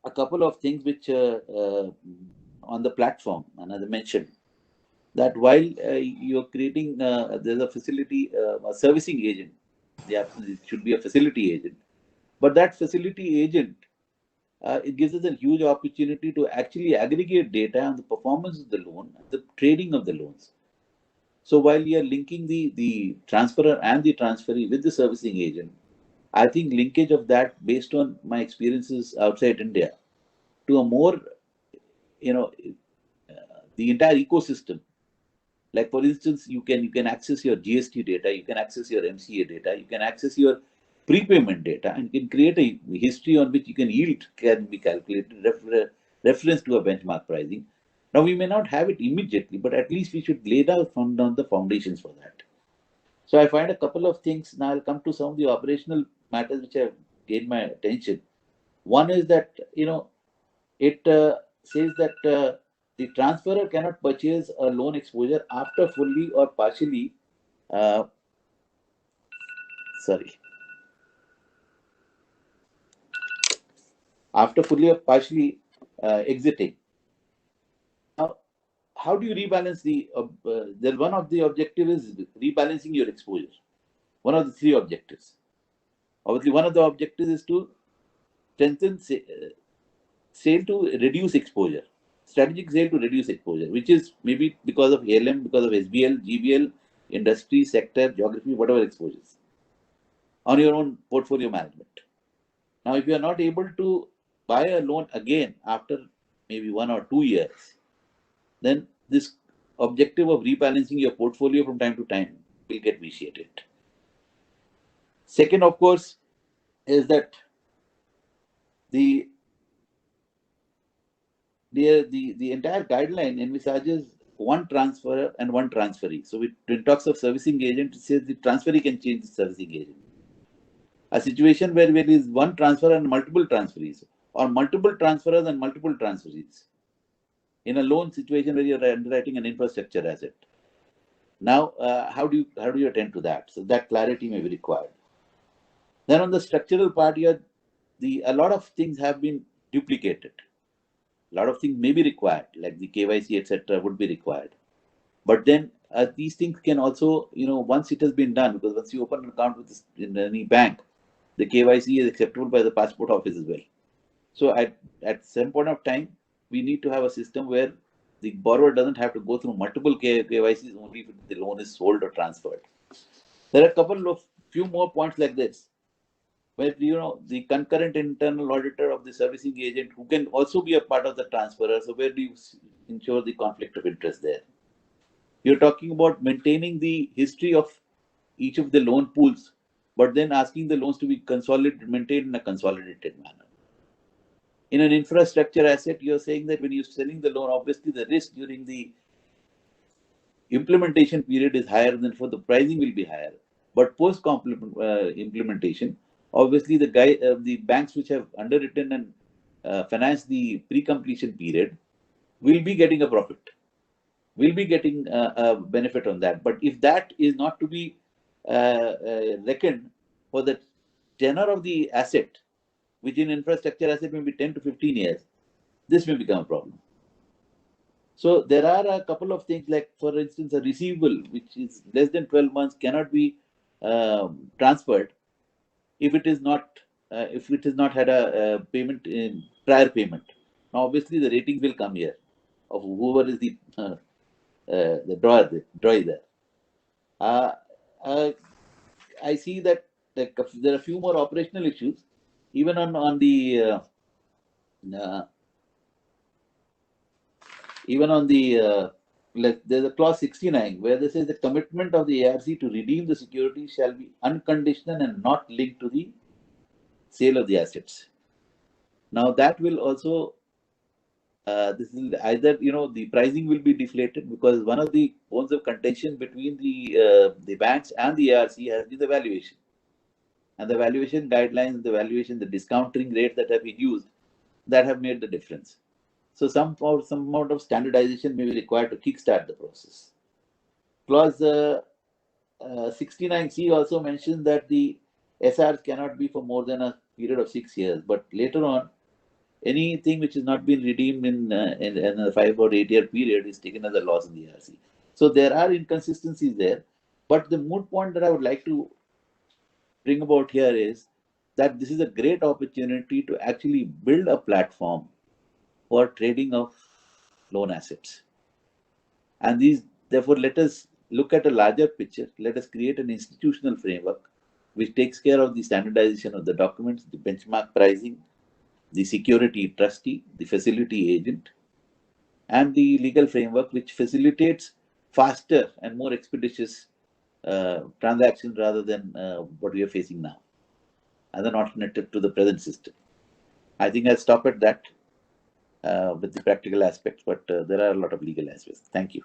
a couple of things which on the platform, and as I mentioned, that while you're creating, there's a facility, a servicing agent, it should be a facility agent, but that facility agent, it gives us a huge opportunity to actually aggregate data on the performance of the loan, the trading of the loans. So while you are linking the transferor and the transferee with the servicing agent, I think linkage of that, based on my experiences outside India, to a more, the entire ecosystem. Like for instance, you can access your GST data, you can access your MCA data, you can access your prepayment data, and you can create a history on which you can yield can be calculated, reference to a benchmark pricing. Now we may not have it immediately, but at least we should lay down the foundations for that. So I find a couple of things. Now I'll come to some of the operational matters which have gained my attention. One is that it says that the transferor cannot purchase a loan exposure after fully or partially after fully or partially exiting. Now, how do you rebalance the? One of the objectives is rebalancing your exposure. One of the three objectives. Obviously, one of the objectives is to strengthen sale to reduce exposure. Strategic sale to reduce exposure, which is maybe because of ALM, because of SBL, GBL, industry, sector, geography, whatever exposures on your own portfolio management. Now, if you are not able to buy a loan again after maybe 1 or 2 years, then this objective of rebalancing your portfolio from time to time will get vitiated. Second, of course, is that the entire guideline envisages one transferor and one transferee. So when it talks of servicing agent, it says the transferee can change the servicing agent. A situation where there is one transfer and multiple transferees, or multiple transferors and multiple transferees, in a loan situation where you're underwriting an infrastructure asset. Now, how do you attend to that? So that clarity may be required. Then on the structural part, a lot of things have been duplicated. A lot of things may be required, like the KYC, etc., would be required. But then these things can also, once it has been done, because once you open an account in any bank, the KYC is acceptable by the passport office as well. So at some point of time, we need to have a system where the borrower doesn't have to go through multiple KYCs only if the loan is sold or transferred. There are a couple of few more points like this, where the concurrent internal auditor of the servicing agent, who can also be a part of the transferor. So where do you ensure the conflict of interest there? You're talking about maintaining the history of each of the loan pools, but then asking the loans to be maintained in a consolidated manner. In an infrastructure asset, you're saying that when you're selling the loan, obviously the risk during the implementation period is higher than for the pricing will be higher. But post implementation, obviously the banks which have underwritten and financed the pre-completion period will be getting a profit, will be getting a benefit on that. But if that is not to be reckoned for the tenor of the asset, which in infrastructure asset may be 10 to 15 years, this may become a problem. So there are a couple of things, like for instance, a receivable which is less than 12 months cannot be transferred if it is not had a payment in prior payment. Now obviously the ratings will come here of whoever is the drawer there. I see that there are a few more operational issues, even on the there's a clause 69 where this says the commitment of the ARC to redeem the security shall be unconditional and not linked to the sale of the assets. Now that will also this is either the pricing will be deflated, because one of the bones of contention between the banks and the ARC has been the valuation, and the valuation guidelines, the discounting rate that have been used, that have made the difference. So some amount of standardization may be required to kickstart the process. Clause 69C also mentions that the SRs cannot be for more than a period of 6 years, but later on, anything which has not been redeemed in a 5 or 8 year period is taken as a loss in the RC. So there are inconsistencies there, but the moot point that I would like to bring about here is that this is a great opportunity to actually build a platform for trading of loan assets. And therefore, let us look at a larger picture. Let us create an institutional framework which takes care of the standardization of the documents, the benchmark pricing, the security trustee, the facility agent, and the legal framework which facilitates faster and more expeditious transactions rather than what we are facing now, as an alternative to the present system. I think I'll stop at that with the practical aspects, but there are a lot of legal aspects. Thank you.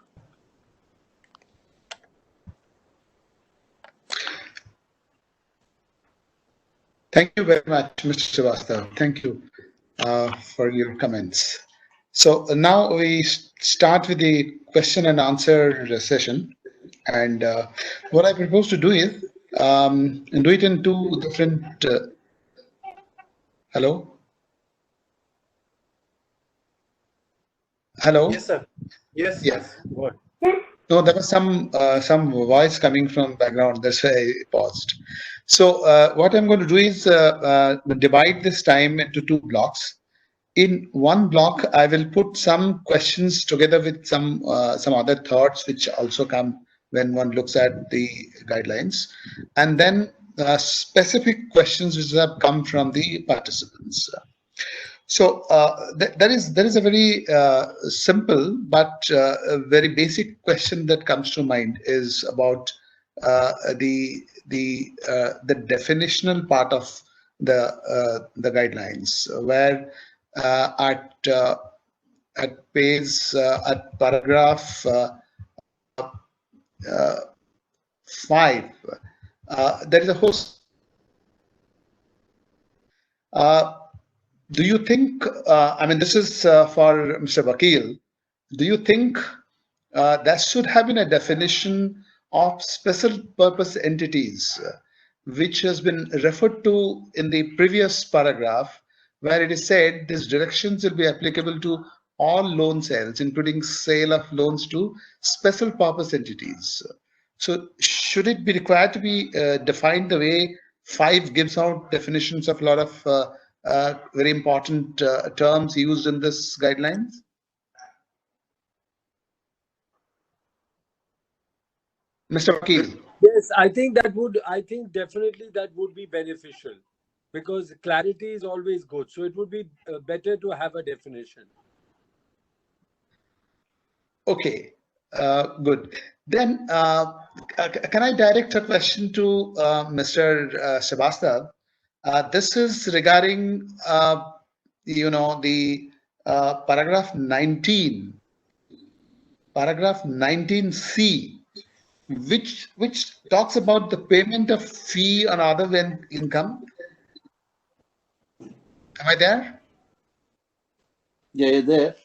Thank you very much, Mr. Srivastav. Thank you for your comments. So now we start with the question and answer session. And what I propose to do is do it in two different. Hello? Hello? Yes, sir. Yes, Yeah. yes. What? No, there was some voice coming from background. That's why I paused. So what I'm going to do is divide this time into two blocks. In one block, I will put some questions together with some other thoughts which also come when one looks at the guidelines, and then specific questions which have come from the participants. So there is a very simple but very basic question that comes to mind is about the definitional part of the guidelines, where at page at paragraph 5, there is a host. Do you think, I mean, this is for Mr. Vakil, do you think there should have been a definition of special purpose entities, which has been referred to in the previous paragraph, where it is said these directions will be applicable to all loan sales, including sale of loans to special purpose entities? So should it be required to be defined the way 5 gives out definitions of a lot of very important terms used in this guidelines? Mr. Vakil. Yes, I think definitely that would be beneficial, because clarity is always good. So it would be better to have a definition. Okay, good. Then can I direct a question to Mr. Srivastav? This is regarding, the paragraph 19, paragraph 19C, which talks about the payment of fee on other than income. Am I there? Yeah, you're there.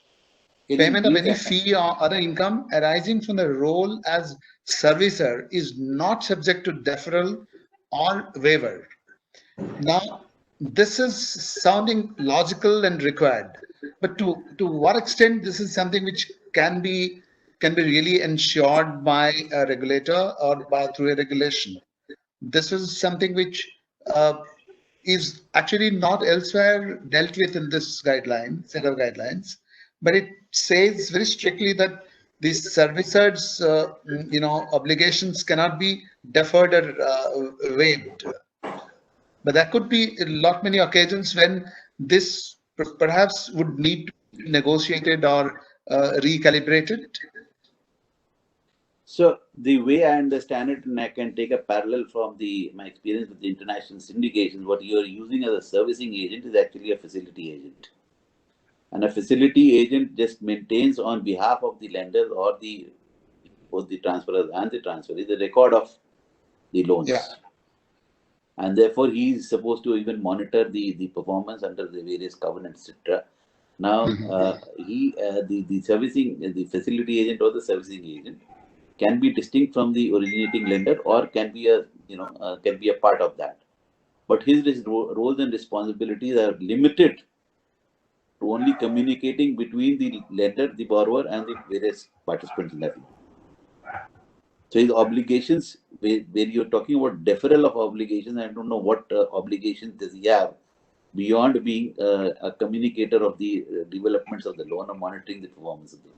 Payment of any fee or other income arising from the role as servicer is not subject to deferral or waiver. Now, this is sounding logical and required, but to what extent this is something which can be really ensured by a regulator or through a regulation? This is something which is actually not elsewhere dealt with in this set of guidelines, but it says very strictly that these servicers, obligations cannot be deferred or waived. But there could be many occasions when this perhaps would need to be negotiated or recalibrated. So the way I understand it, and I can take a parallel from my experience with the international syndications, what you are using as a servicing agent is actually a facility agent. And a facility agent just maintains on behalf of the lenders or both the transferors and the transferees the record of the loans. Yeah. and therefore he is supposed to even monitor the performance under the various covenants, etc. Now, the servicing, the facility agent or the servicing agent can be distinct from the originating lender, or can be a part of that. But his roles and responsibilities are limited to only communicating between the lender, the borrower, and the various participants in that loan. So his obligations, where you're talking about deferral of obligations, I don't know what obligations does he have beyond being a communicator of the developments of the loan or monitoring the performance of the loan.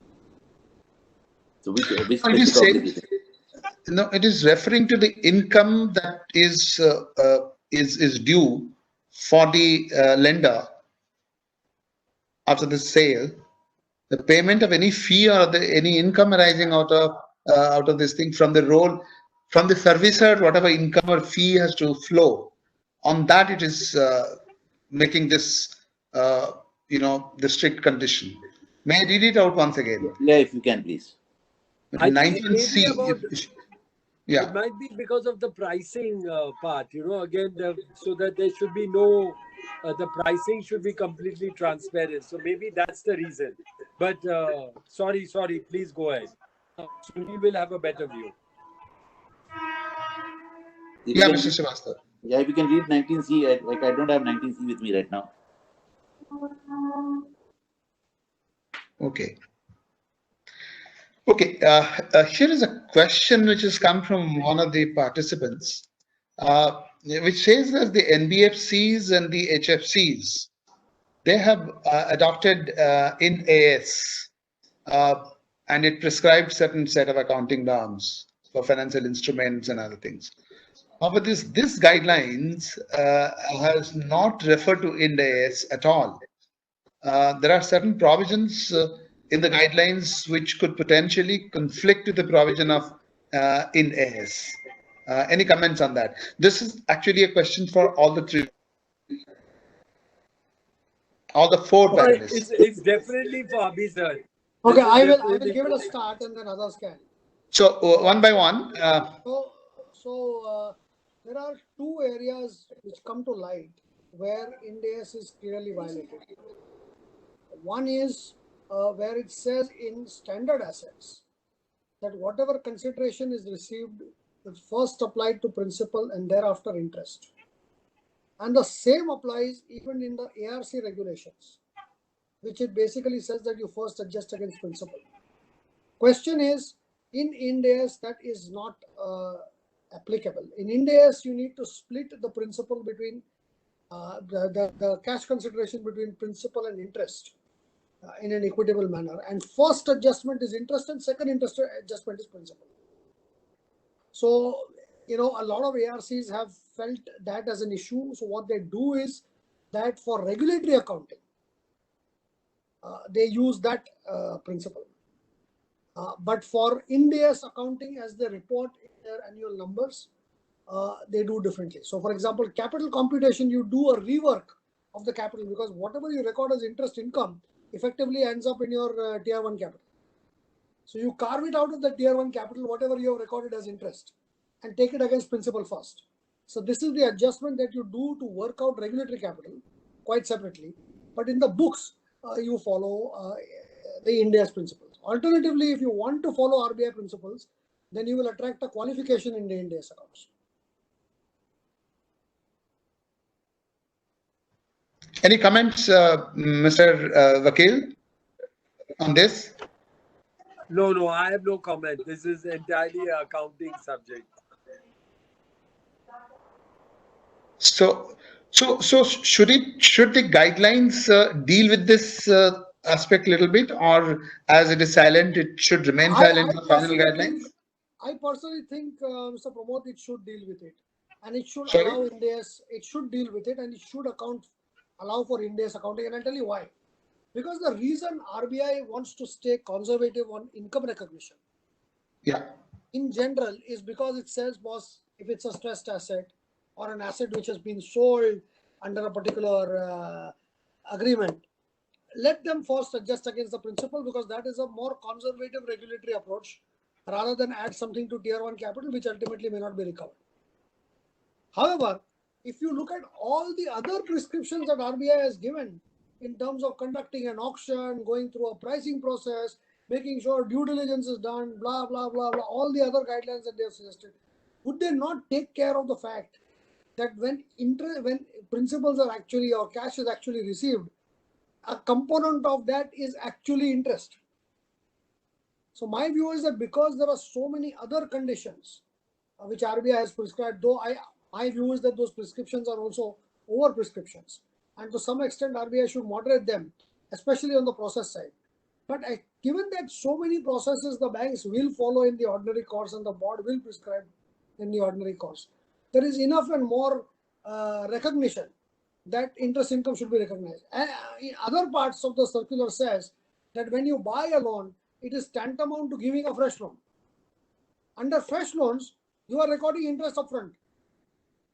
So which specific obligation? No, it is referring to the income that is due for the lender after the sale. The payment of any fee or any income arising out of this thing from the servicer, whatever income or fee has to flow. On that, it is making this the strict condition. May I read it out once again? Yeah, if you can, please. I think it may be 19C. about, Yeah. it might be because of the pricing part, again, so that there should be no, the pricing should be completely transparent. So maybe that's the reason. But sorry, please go ahead. Sunil will have a better view. Yeah, Mr. Srivastava. Yeah, if you can read 19C, I don't have 19C with me right now. Okay. Okay, here is a question which has come from one of the participants, which says that the NBFCs and the HFCs, they have adopted IND AS, and it prescribed certain set of accounting norms for financial instruments and other things. However, this guidelines has not referred to IND AS at all. There are certain provisions in the guidelines which could potentially conflict with the provision of IND AS. Any comments on that? This is actually a question for all the four panelists. It's definitely for Abhi sir. Okay, I will give it a start and then others can. So one by one. So there are two areas which come to light where IND AS is clearly violated. One is where it says in standard assets that whatever consideration is received is first applied to principal and thereafter interest. And the same applies even in the ARC regulations, which it basically says that you first adjust against principal. Question is, in IND AS that is not applicable. In IND AS you need to split the principal between the cash consideration between principal and interest in an equitable manner, and first adjustment is interest and second interest adjustment is principal. So a lot of ARCs have felt that as an issue. So what they do is that for regulatory accounting they use that principle, but for IND AS accounting, as they report in their annual numbers, they do differently. So for example, capital computation, you do a rework of the capital, because whatever you record as interest income effectively ends up in your tier 1 capital. So you carve it out of the tier 1 capital, whatever you have recorded as interest, and take it against principal first. So this is the adjustment that you do to work out regulatory capital quite separately. But in the books, you follow the IND AS principles. Alternatively, if you want to follow RBI principles, then you will attract a qualification in the IND AS accounts. Any comments, Mr. Vakil, on this? No, I have no comment. This is entirely an accounting subject. So should the guidelines deal with this aspect a little bit, or as it is silent, it should remain silent in the final guidelines? I personally think, Mr. Pramod, it should deal with it, and it should Sorry? allow IND AS. It should deal with it, and it should allow for IND AS accounting. And I'll tell you why. Because the reason RBI wants to stay conservative on income recognition, in general, is because it says, boss, if it's a stressed asset or an asset which has been sold under a particular agreement, let them first adjust against the principal, because that is a more conservative regulatory approach rather than add something to tier 1 capital which ultimately may not be recovered. However, if you look at all the other prescriptions that RBI has given in terms of conducting an auction, going through a pricing process, making sure due diligence is done, blah, blah, blah, blah, all the other guidelines that they have suggested, would they not take care of the fact that when principals are actually, or cash is actually received, a component of that is actually interest? So my view is that because there are so many other conditions which RBI has prescribed, though my view is that those prescriptions are also over prescriptions, and to some extent RBI should moderate them, especially on the process side. But given that so many processes the banks will follow in the ordinary course and the board will prescribe in the ordinary course, there is enough and more recognition that interest income should be recognized. And in other parts of the circular says that when you buy a loan, it is tantamount to giving a fresh loan. Under fresh loans, you are recording interest upfront.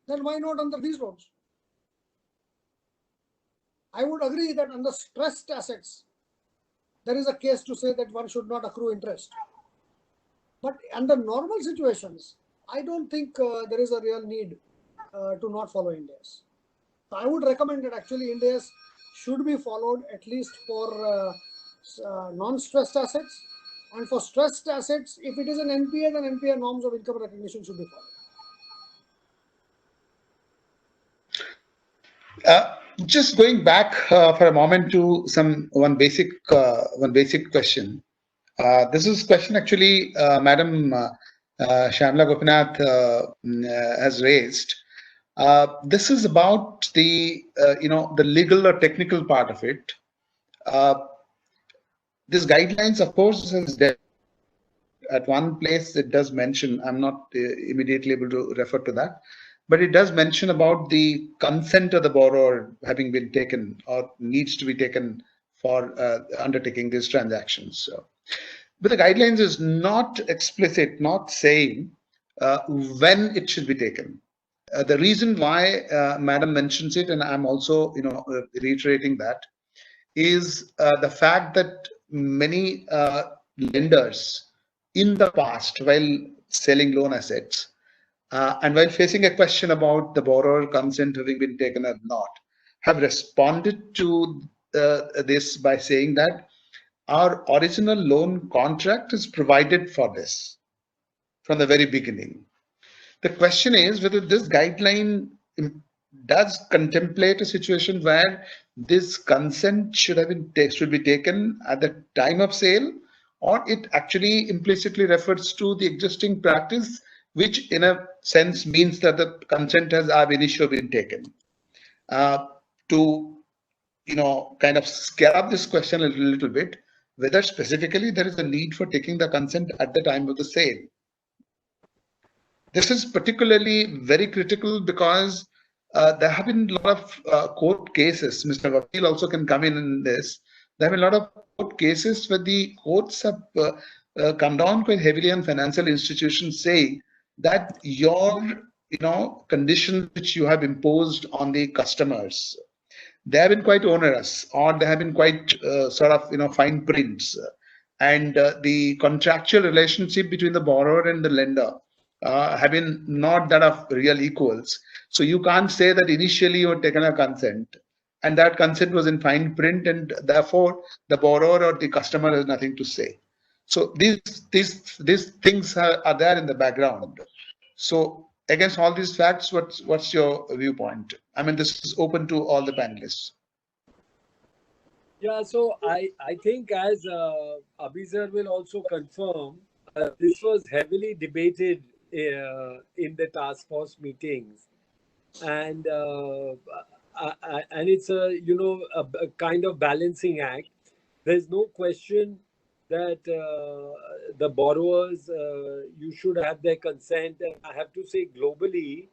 Then why not under these loans? I would agree that under stressed assets, there is a case to say that one should not accrue interest. But under normal situations, I don't think there is a real need to not follow Ind AS. So I would recommend that actually Ind AS should be followed at least for non-stressed assets. And for stressed assets, if it is an NPA, then NPA norms of income recognition should be followed. Just going back for a moment to one basic question. This is question actually Madam Shyamala Gopinath has raised. This is about the the legal or technical part of it. This guidelines, of course, is at one place it does mention. I'm not immediately able to refer to that, but it does mention about the consent of the borrower having been taken or needs to be taken for undertaking these transactions. So, but the guidelines is not explicit, not saying when it should be taken. The reason why Madam mentions it, and I'm also reiterating that, is the fact that many lenders in the past, while selling loan assets and while facing a question about the borrower consent having been taken or not, have responded to this by saying that our original loan contract is provided for this from the very beginning. The question is whether this guideline does contemplate a situation where this consent should be taken at the time of sale, or it actually implicitly refers to the existing practice, which in a sense means that the consent has ab initio been taken. To kind of scale up this question a little bit, whether specifically there is a need for taking the consent at the time of the sale. This is particularly very critical because there have been a lot of court cases. Mr. Vakil also can come in this. There have been a lot of court cases where the courts have come down quite heavily on financial institutions, saying that your conditions which you have imposed on the customers, they have been quite onerous, or they have been quite sort of fine prints, and the contractual relationship between the borrower and the lender have been not that of real equals. So you can't say that initially you had taken a consent and that consent was in fine print, and therefore the borrower or the customer has nothing to say. So these things are there in the background. So against all these facts, what's your viewpoint? I mean, this is open to all the panelists. Yeah, so I think, as Abhizar will also confirm, this was heavily debated in the task force meetings, and it's a kind of balancing act. There's no question that the borrowers, you should have their consent. And I have to say, globally,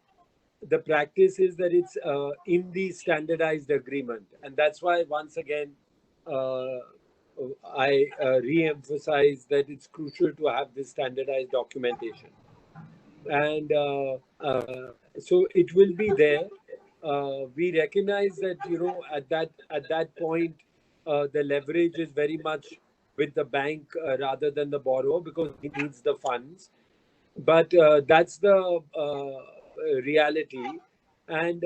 the practice is that it's in the standardized agreement, and that's why once again I re-emphasize that it's crucial to have this standardized documentation. And so it will be there. We recognize that at that point the leverage is very much with the bank rather than the borrower, because he needs the funds. But that's the reality. And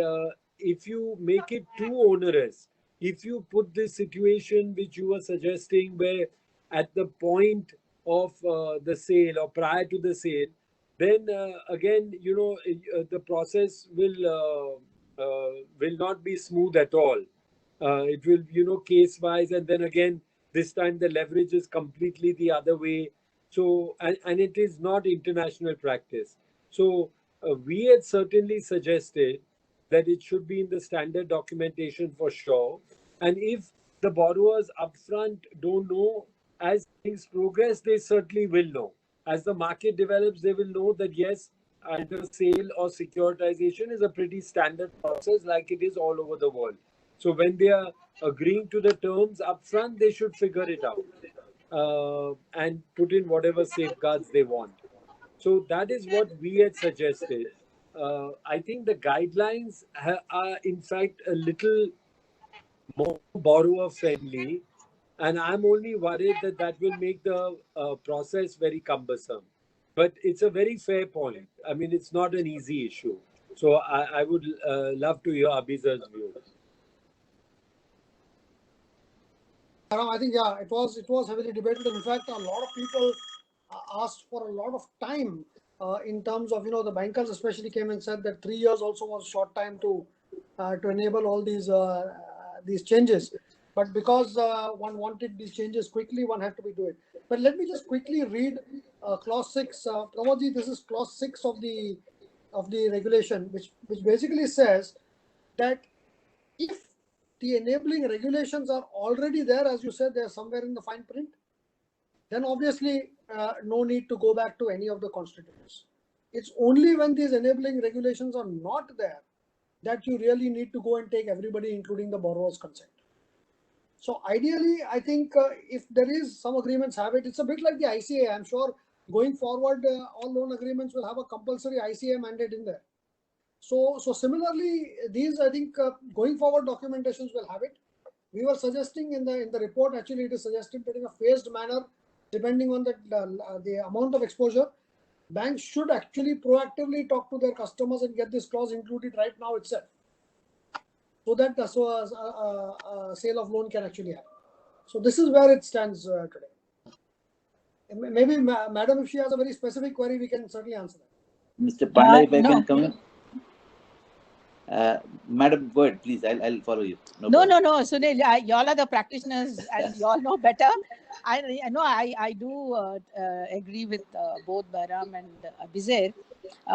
if you make it too onerous, if you put this situation which you were suggesting, where at the point of the sale or prior to the sale, then again, the process will not be smooth at all. It will, case wise, and then again, this time the leverage is completely the other way. So, and it is not international practice. So, we had certainly suggested that it should be in the standard documentation for sure. And if the borrowers upfront don't know, as things progress, they certainly will know. As the market develops, they will know that yes, either sale or securitization is a pretty standard process, like it is all over the world. So when they are agreeing to the terms upfront, they should figure it out and put in whatever safeguards they want. So that is what we had suggested. I think the guidelines are in fact a little more borrower friendly, and I'm only worried that that will make the process very cumbersome. But it's a very fair point. I mean, it's not an easy issue. So I would love to hear Abhizar's view. I think, yeah, it was heavily debated. In fact, a lot of people asked for a lot of time in terms of, the bankers especially came and said that 3 years also was short time to enable all these changes. But because one wanted these changes quickly, one had to be doing it. But let me just quickly read clause 6. Pramodji, this is clause 6 of the regulation, which basically says that if the enabling regulations are already there, as you said, they're somewhere in the fine print, then obviously no need to go back to any of the constituents. It's only when these enabling regulations are not there that you really need to go and take everybody, including the borrower's consent. So ideally, I think if there is some agreements have it, it's a bit like the ICA. I'm sure going forward, all loan agreements will have a compulsory ICA mandate in there. So similarly, these, I think, going forward documentations will have it. We were suggesting in the report, actually it is suggested that in a phased manner, depending on the amount of exposure, banks should actually proactively talk to their customers and get this clause included right now itself, so that a sale of loan can actually happen. So this is where it stands today. Maybe Madam, if she has a very specific query, we can certainly answer that. Mr. Panda, if I No. can come in. Madam, go ahead, please. I'll follow you. No, Sunil, y'all are the practitioners and y'all know better. I know I do agree with both Bairam and Abhizar.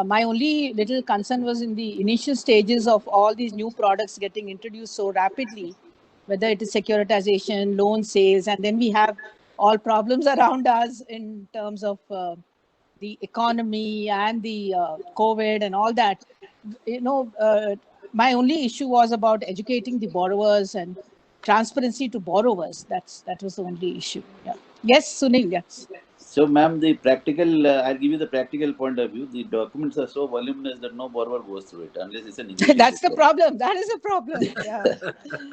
My only little concern was in the initial stages of all these new products getting introduced so rapidly, whether it is securitization, loan sales, and then we have all problems around us in terms of the economy and the COVID and all that. My only issue was about educating the borrowers and transparency to borrowers. That was the only issue. Yeah. Yes, Sunil. Yes. So, ma'am, the practical, I'll give you the practical point of view. The documents are so voluminous that no borrower goes through it unless it's an English. That's the problem. That is a problem. Yeah.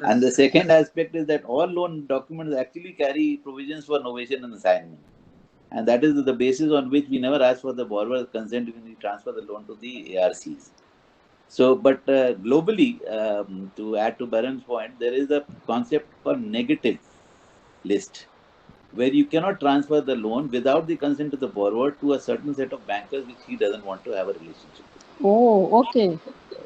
And the second aspect is that all loan documents actually carry provisions for novation and assignment. And that is the basis on which we never ask for the borrower's consent when we transfer the loan to the ARCs. So, but globally, to add to Baran's point, there is a concept called negative list, where you cannot transfer the loan without the consent of the borrower to a certain set of bankers which he doesn't want to have a relationship with. Oh, okay.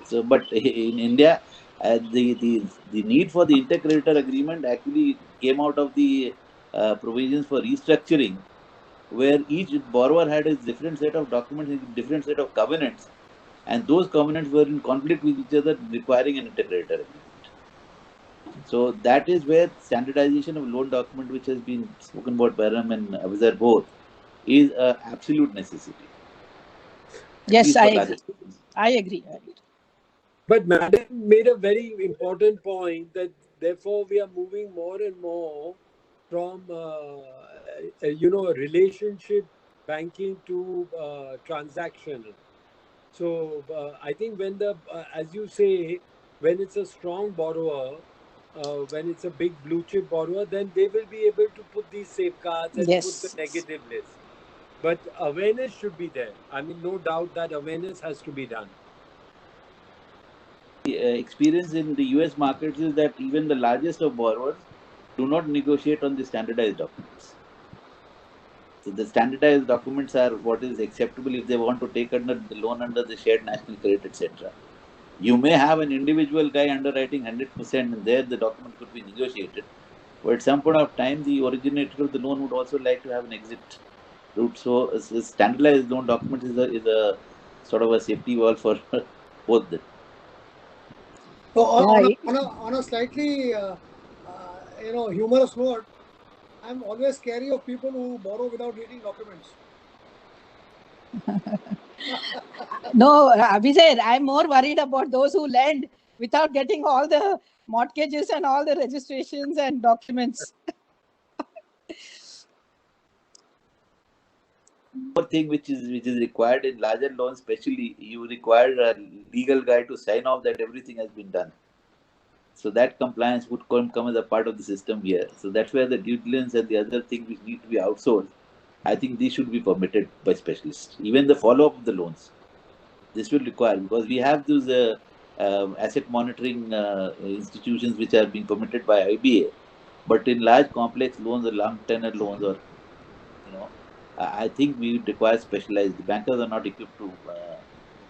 So, but in India, the need for the intercreditor agreement actually came out of the provisions for restructuring, where each borrower had a different set of documents, a different set of covenants, and those covenants were in conflict with each other, requiring an intercreditor agreement. So that is where standardization of loan document, which has been spoken about by Ram and Abhizar both, is an absolute necessity. Yes, I agree. But Madam made a very important point that therefore we are moving more and more from relationship banking to transactional. So I think when as you say, when it's a strong borrower, when it's a big blue chip borrower, then they will be able to put these safeguards and put the negative list. But awareness should be there. I mean, no doubt that awareness has to be done. experience in the US markets is that even the largest of borrowers do not negotiate on the standardized documents. So the standardized documents are what is acceptable if they want to take under the loan under the shared national credit, etc. You may have an individual guy underwriting 100%, and there the document could be negotiated. But at some point of time, the originator of the loan would also like to have an exit route. So a standardized loan document is a sort of a safety valve for both them. So Yeah, on a slightly humorous note, I'm always scary of people who borrow without reading documents. no, Abhishek, I'm more worried about those who lend without getting all the mortgages and all the registrations and documents. One thing which is required in larger loans, especially, you require a legal guy to sign off that everything has been done. So that compliance would come as a part of the system here. So that's where the due diligence and the other things which need to be outsourced, I think these should be permitted by specialists. Even the follow-up of the loans, this will require, because we have those asset monitoring institutions which are being permitted by RBI, but in large complex loans or long tenor loans, or I think we require specialized. The bankers are not equipped to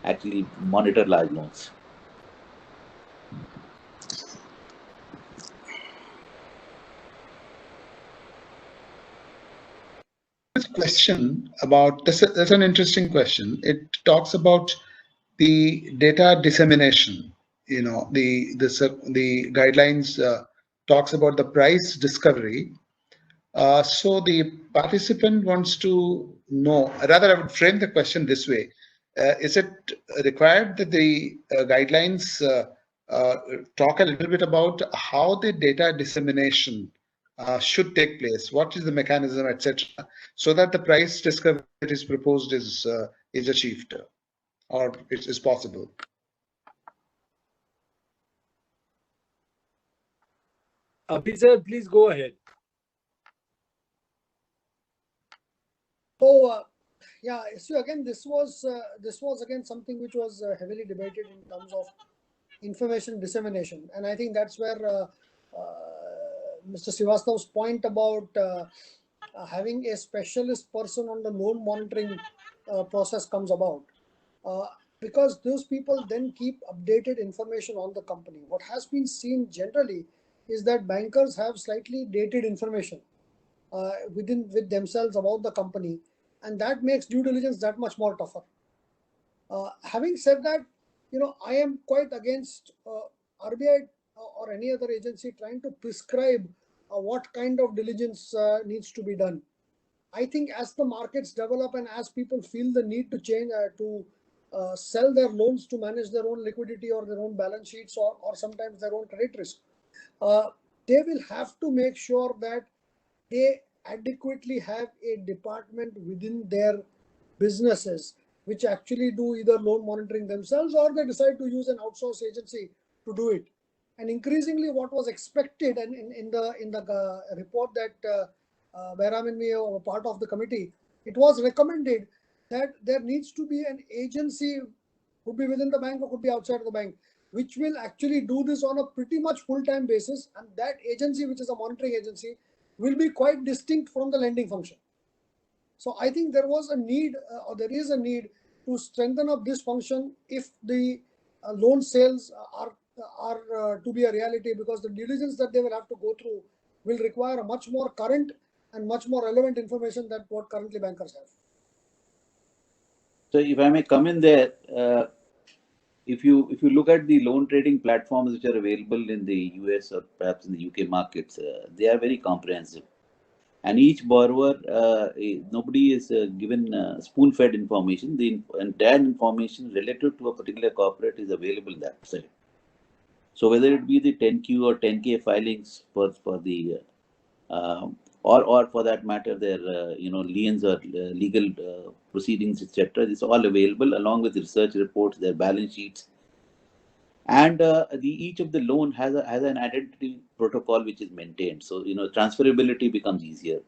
actually monitor large loans. This question about this, that's an interesting question. It talks about the data dissemination. The guidelines talks about the price discovery. So the participant wants to know, rather I would frame the question this way. Is it required that the guidelines talk a little bit about how the data dissemination should take place? What is the mechanism, etc., so that the price discovery that is proposed is achieved or is possible? Abhishek, please go ahead. So yeah, so again, this was again something which was heavily debated in terms of information dissemination, and I think that's where Mr. Srivastava's point about having a specialist person on the loan monitoring process comes about, because those people then keep updated information on the company. What has been seen generally is that bankers have slightly dated information with themselves about the company, and that makes due diligence that much more tougher. Having said that, I am quite against RBI or any other agency trying to prescribe what kind of diligence needs to be done. I think as the markets develop and as people feel the need to change sell their loans to manage their own liquidity or their own balance sheets or sometimes their own credit risk, they will have to make sure that they adequately have a department within their businesses which actually do either loan monitoring themselves or they decide to use an outsourced agency to do it. And increasingly, what was expected, and in the report that Behram and me were part of the committee, it was recommended that there needs to be an agency, could be within the bank or could be outside the bank, which will actually do this on a pretty much full-time basis, and that agency, which is a monitoring agency, will be quite distinct from the lending function. So I think there was a need, or there is a need, to strengthen up this function if the loan sales are to be a reality, because the diligence that they will have to go through will require a much more current and much more relevant information than what currently bankers have. So if I may come in there, if you look at the loan trading platforms which are available in the US or perhaps in the UK markets, they are very comprehensive. And each borrower, nobody is given spoon-fed information. The entire information related to a particular corporate is available that side. So whether it be the 10Q or 10K filings for the or for that matter their liens or legal proceedings, etc., it's all available along with research reports, their balance sheets, and each of the loan has an identity protocol which is maintained. So transferability becomes easier.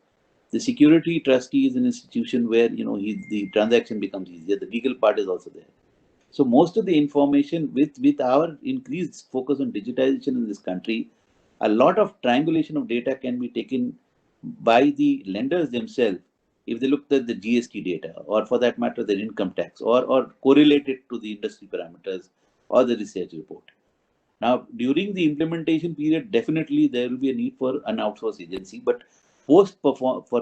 The security trustee is an institution where the transaction becomes easier. The legal part is also there. So most of the information with our increased focus on digitization in this country, a lot of triangulation of data can be taken by the lenders themselves if they looked at the GST data, or for that matter, their income tax, or correlate it to the industry parameters or the research report. Now, during the implementation period, definitely there will be a need for an outsourced agency, but for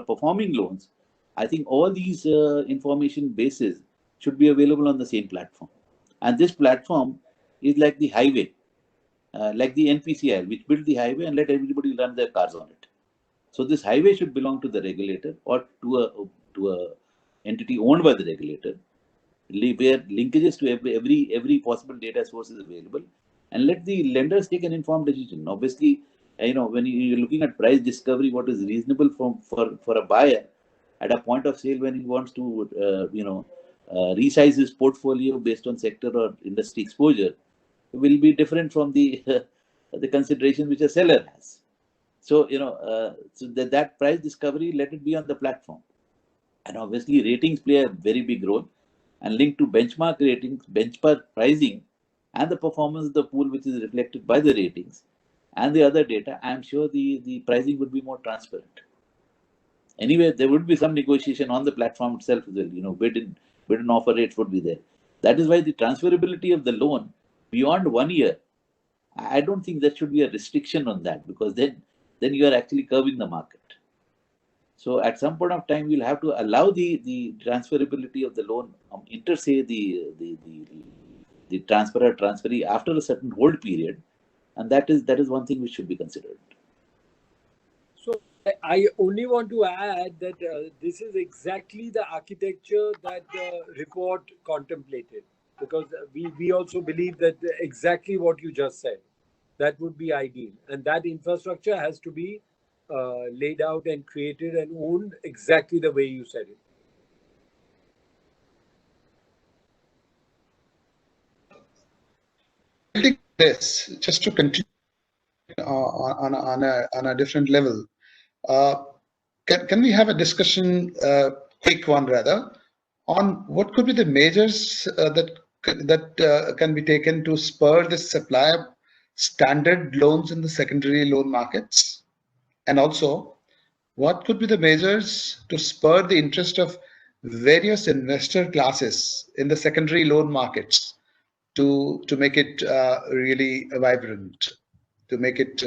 performing loans, I think all these information bases should be available on the same platform. And this platform is like the highway, like the NPCI, which built the highway and let everybody run their cars on it. So this highway should belong to the regulator or to a entity owned by the regulator, where linkages to every possible data source is available, and let the lenders take an informed decision. Obviously, when you're looking at price discovery, what is reasonable for a buyer at a point of sale when he wants to resize his portfolio based on sector or industry exposure will be different from the the consideration which a seller has. So so that price discovery, let it be on the platform. And obviously ratings play a very big role, and linked to benchmark ratings, benchmark pricing, and the performance of the pool, which is reflected by the ratings and the other data. I am sure the pricing would be more transparent. Anyway, there would be some negotiation on the platform itself as well. Bid and offer rates would be there. That is why the transferability of the loan beyond 1 year, I don't think there should be a restriction on that, because then you are actually curbing the market. So at some point of time, we'll have to allow the transferability of the loan, intersay the transferee after a certain hold period, and that is one thing which should be considered. So I only want to add that this is exactly the architecture that the report contemplated, because we also believe that exactly what you just said, that would be ideal, and that infrastructure has to be laid out and created and owned exactly the way you said it. This, just to continue on a different level, can we have a discussion, quick one rather, on what could be the measures that can be taken to spur the supply of standard loans in the secondary loan markets, and also what could be the measures to spur the interest of various investor classes in the secondary loan markets to make it really vibrant, to make it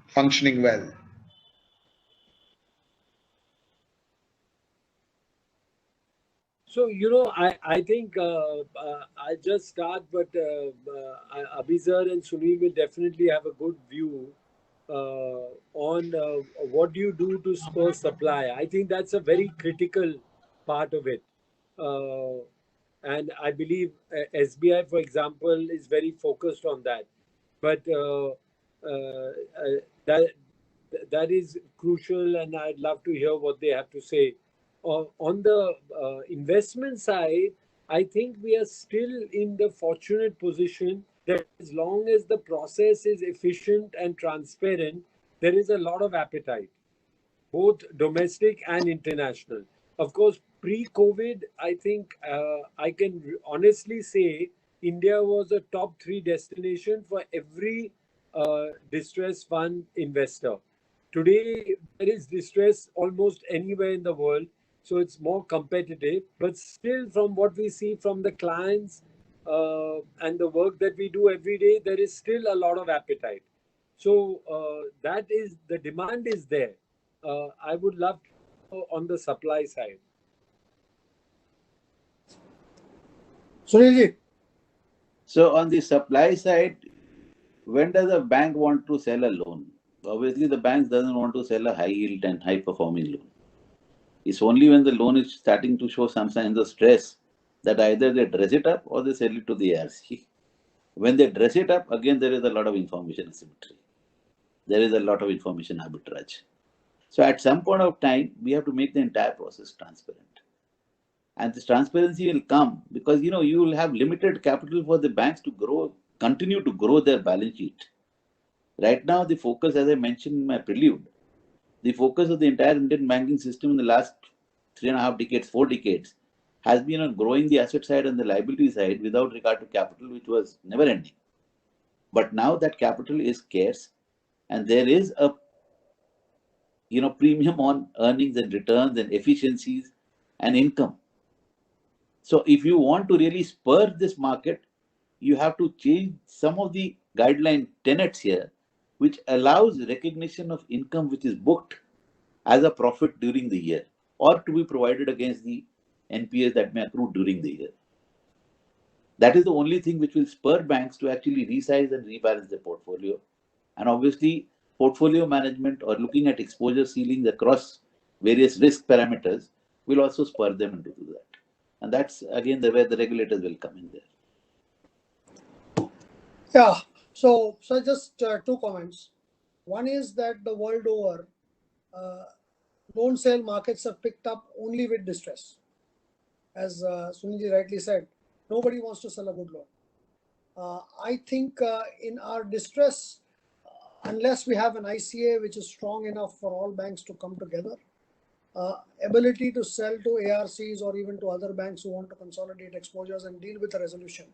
functioning well? So, I think I just start, but Abhizar and Sunil will definitely have a good view on what do you do to spur supply. I think that's a very critical part of it. And I believe SBI, for example, is very focused on that. But that is crucial, and I'd love to hear what they have to say. On the investment side, I think we are still in the fortunate position that as long as the process is efficient and transparent, there is a lot of appetite, both domestic and international. Of course, pre-COVID, I think I can honestly say India was a top 3 destination for every distressed fund investor. Today, there is distress almost anywhere in the world, so it's more competitive. But still, from what we see from the clients and the work that we do every day, there is still a lot of appetite. So that is, the demand is there. I would love to know on the supply side. Sunilji. So on the supply side, when does a bank want to sell a loan? Obviously, the bank doesn't want to sell a high yield and high performing loan. It's only when the loan is starting to show some signs of stress that either they dress it up or they sell it to the ARC. When they dress it up, again, there is a lot of information asymmetry. There is a lot of information arbitrage. So at some point of time, we have to make the entire process transparent. And this transparency will come because, you will have limited capital for the banks to grow, continue to grow their balance sheet. Right now, the focus, as I mentioned in my prelude, the focus of the entire Indian banking system in the last 3.5 decades, 4 decades, has been on growing the asset side and the liability side without regard to capital, which was never ending. But now that capital is scarce and there is a premium on earnings and returns and efficiencies and income. So if you want to really spur this market, you have to change some of the guideline tenets here, which allows recognition of income which is booked as a profit during the year or to be provided against the NPAs that may accrue during the year. That is the only thing which will spur banks to actually resize and rebalance their portfolio. And obviously, portfolio management or looking at exposure ceilings across various risk parameters will also spur them into that. And that's again where the regulators will come in there. Yeah. So just two comments. One is that the world over, loan sale markets have picked up only with distress. As Sunilji rightly said, nobody wants to sell a good loan. I think in our distress, unless we have an ICA which is strong enough for all banks to come together, ability to sell to ARCs or even to other banks who want to consolidate exposures and deal with a resolution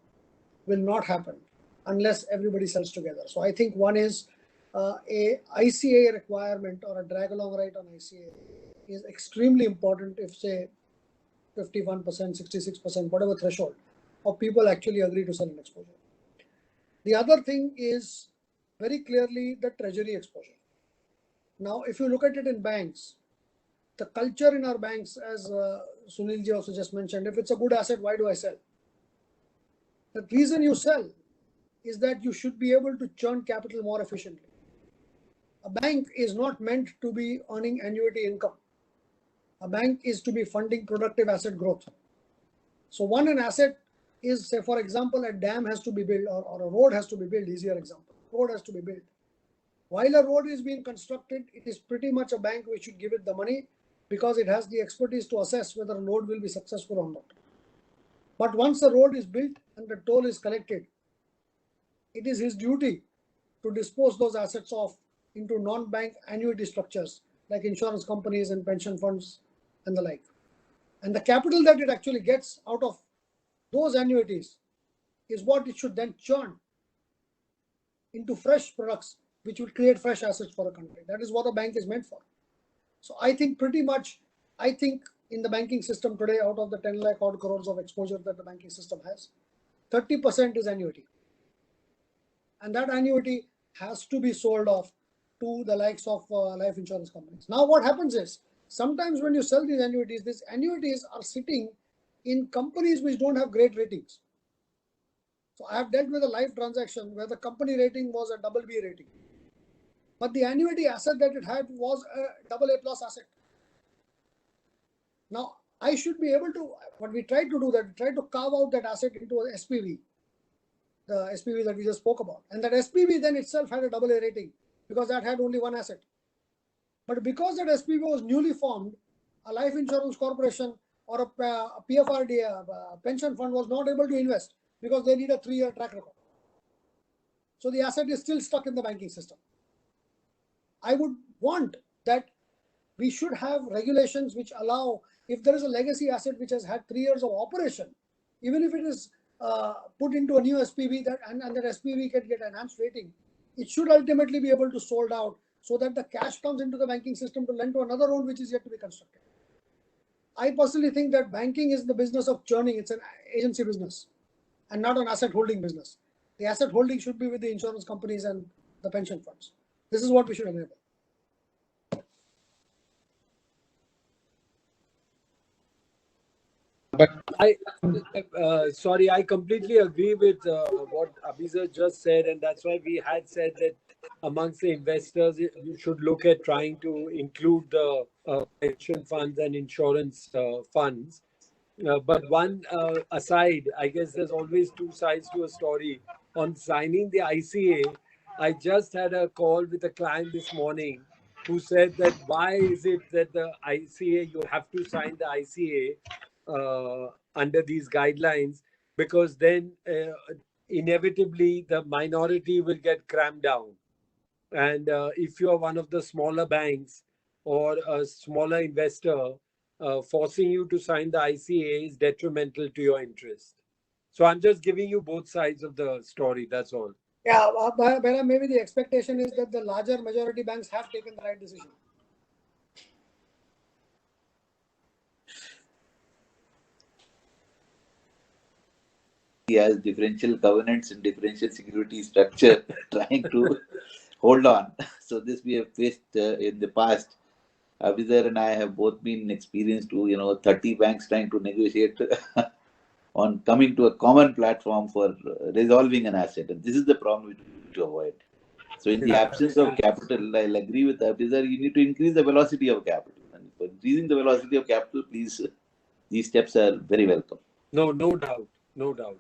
will not happen unless everybody sells together. So I think one is a ICA requirement or a drag along right on ICA is extremely important if, say, 51%, 66%, whatever threshold of people actually agree to sell an exposure. The other thing is very clearly the treasury exposure. Now, if you look at it in banks, the culture in our banks, as Sunilji also just mentioned, if it's a good asset, why do I sell? The reason you sell is that you should be able to churn capital more efficiently. A bank is not meant to be earning annuity income. A bank is to be funding productive asset growth. So an asset is, say, for example, a dam has to be built or a road has to be built, easier example. Road has to be built. While a road is being constructed, it is pretty much a bank which should give it the money because it has the expertise to assess whether a road will be successful or not. But once the road is built and the toll is collected, it is his duty to dispose those assets off into non-bank annuity structures like insurance companies and pension funds and the like. And the capital that it actually gets out of those annuities is what it should then churn into fresh products which will create fresh assets for a country. That is what a bank is meant for. So I think in the banking system today, out of the 10 lakh odd crores of exposure that the banking system has, 30% is annuity. And that annuity has to be sold off to the likes of life insurance companies. Now what happens is, sometimes when you sell these annuities are sitting in companies which don't have great ratings. So I have dealt with a life transaction where the company rating was a BB rating. But the annuity asset that it had was a AA+ asset. Now, I should be able to, what we tried to do that, we tried to carve out that asset into an SPV, the SPV that we just spoke about. And that SPV then itself had a AA rating because that had only one asset. But because that SPV was newly formed, a life insurance corporation or a PFRD, a pension fund was not able to invest because they need a 3-year track record. So the asset is still stuck in the banking system. I would want that we should have regulations which allow, if there is a legacy asset which has had 3 years of operation, even if it is put into a new SPV and that SPV can get enhanced rating, it should ultimately be able to sold out so that the cash comes into the banking system to lend to another road which is yet to be constructed. I personally think that banking is the business of churning. It's an agency business and not an asset holding business. The asset holding should be with the insurance companies and the pension funds. This is what we should enable. But I completely agree with what Abhiza just said, and that's why we had said that amongst the investors, you should look at trying to include the pension funds and insurance funds. But one aside, I guess there's always two sides to a story. On signing the ICA, I just had a call with a client this morning who said that why is it that the ICA, you have to sign the ICA under these guidelines, because then inevitably the minority will get crammed down. And if you are one of the smaller banks or a smaller investor, forcing you to sign the ICA is detrimental to your interest. So I'm just giving you both sides of the story. That's all. Yeah, but maybe the expectation is that the larger majority banks have taken the right decision. He has differential covenants and differential security structure trying to hold on. So this we have faced in the past. Abhizar and I have both been experienced to 30 banks trying to negotiate on coming to a common platform for resolving an asset. And this is the problem we need to avoid. So in the absence of capital, I'll agree with Abhizar, you need to increase the velocity of capital. And for increasing the velocity of capital, please, these steps are very welcome. No doubt. No doubt.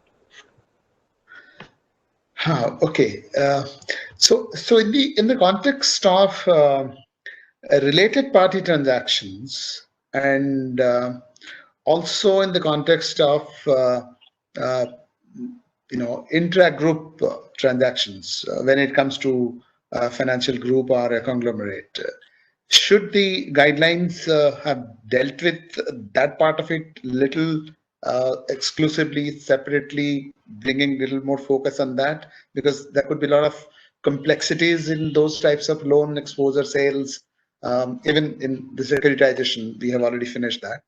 Okay. So in the context of related party transactions and also in the context of intra-group transactions when it comes to a financial group or a conglomerate, should the guidelines have dealt with that part of it little exclusively, separately, bringing little more focus on that? Because there could be a lot of complexities in those types of loan exposure sales. Even in the securitization, we have already finished that.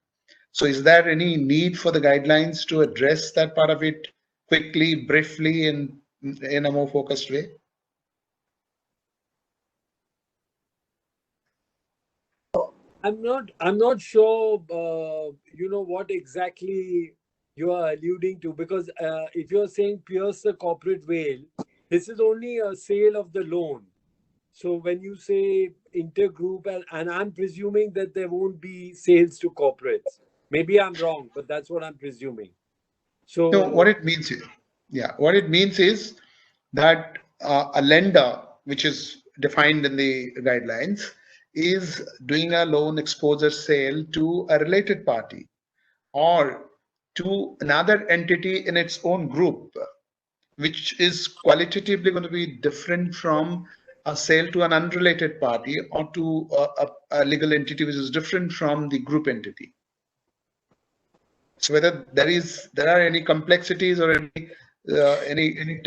So is there any need for the guidelines to address that part of it quickly, briefly, in a more focused way? I'm not sure, what exactly you are alluding to, because if you're saying pierce the corporate veil, this is only a sale of the loan. So when you say intergroup, and I'm presuming that there won't be sales to corporates. Maybe I'm wrong, but that's what I'm presuming. So no, what it means is that a lender, which is defined in the guidelines, is doing a loan exposure sale to a related party or to another entity in its own group, which is qualitatively going to be different from a sale to an unrelated party or to a legal entity which is different from the group entity. So whether there are any complexities or any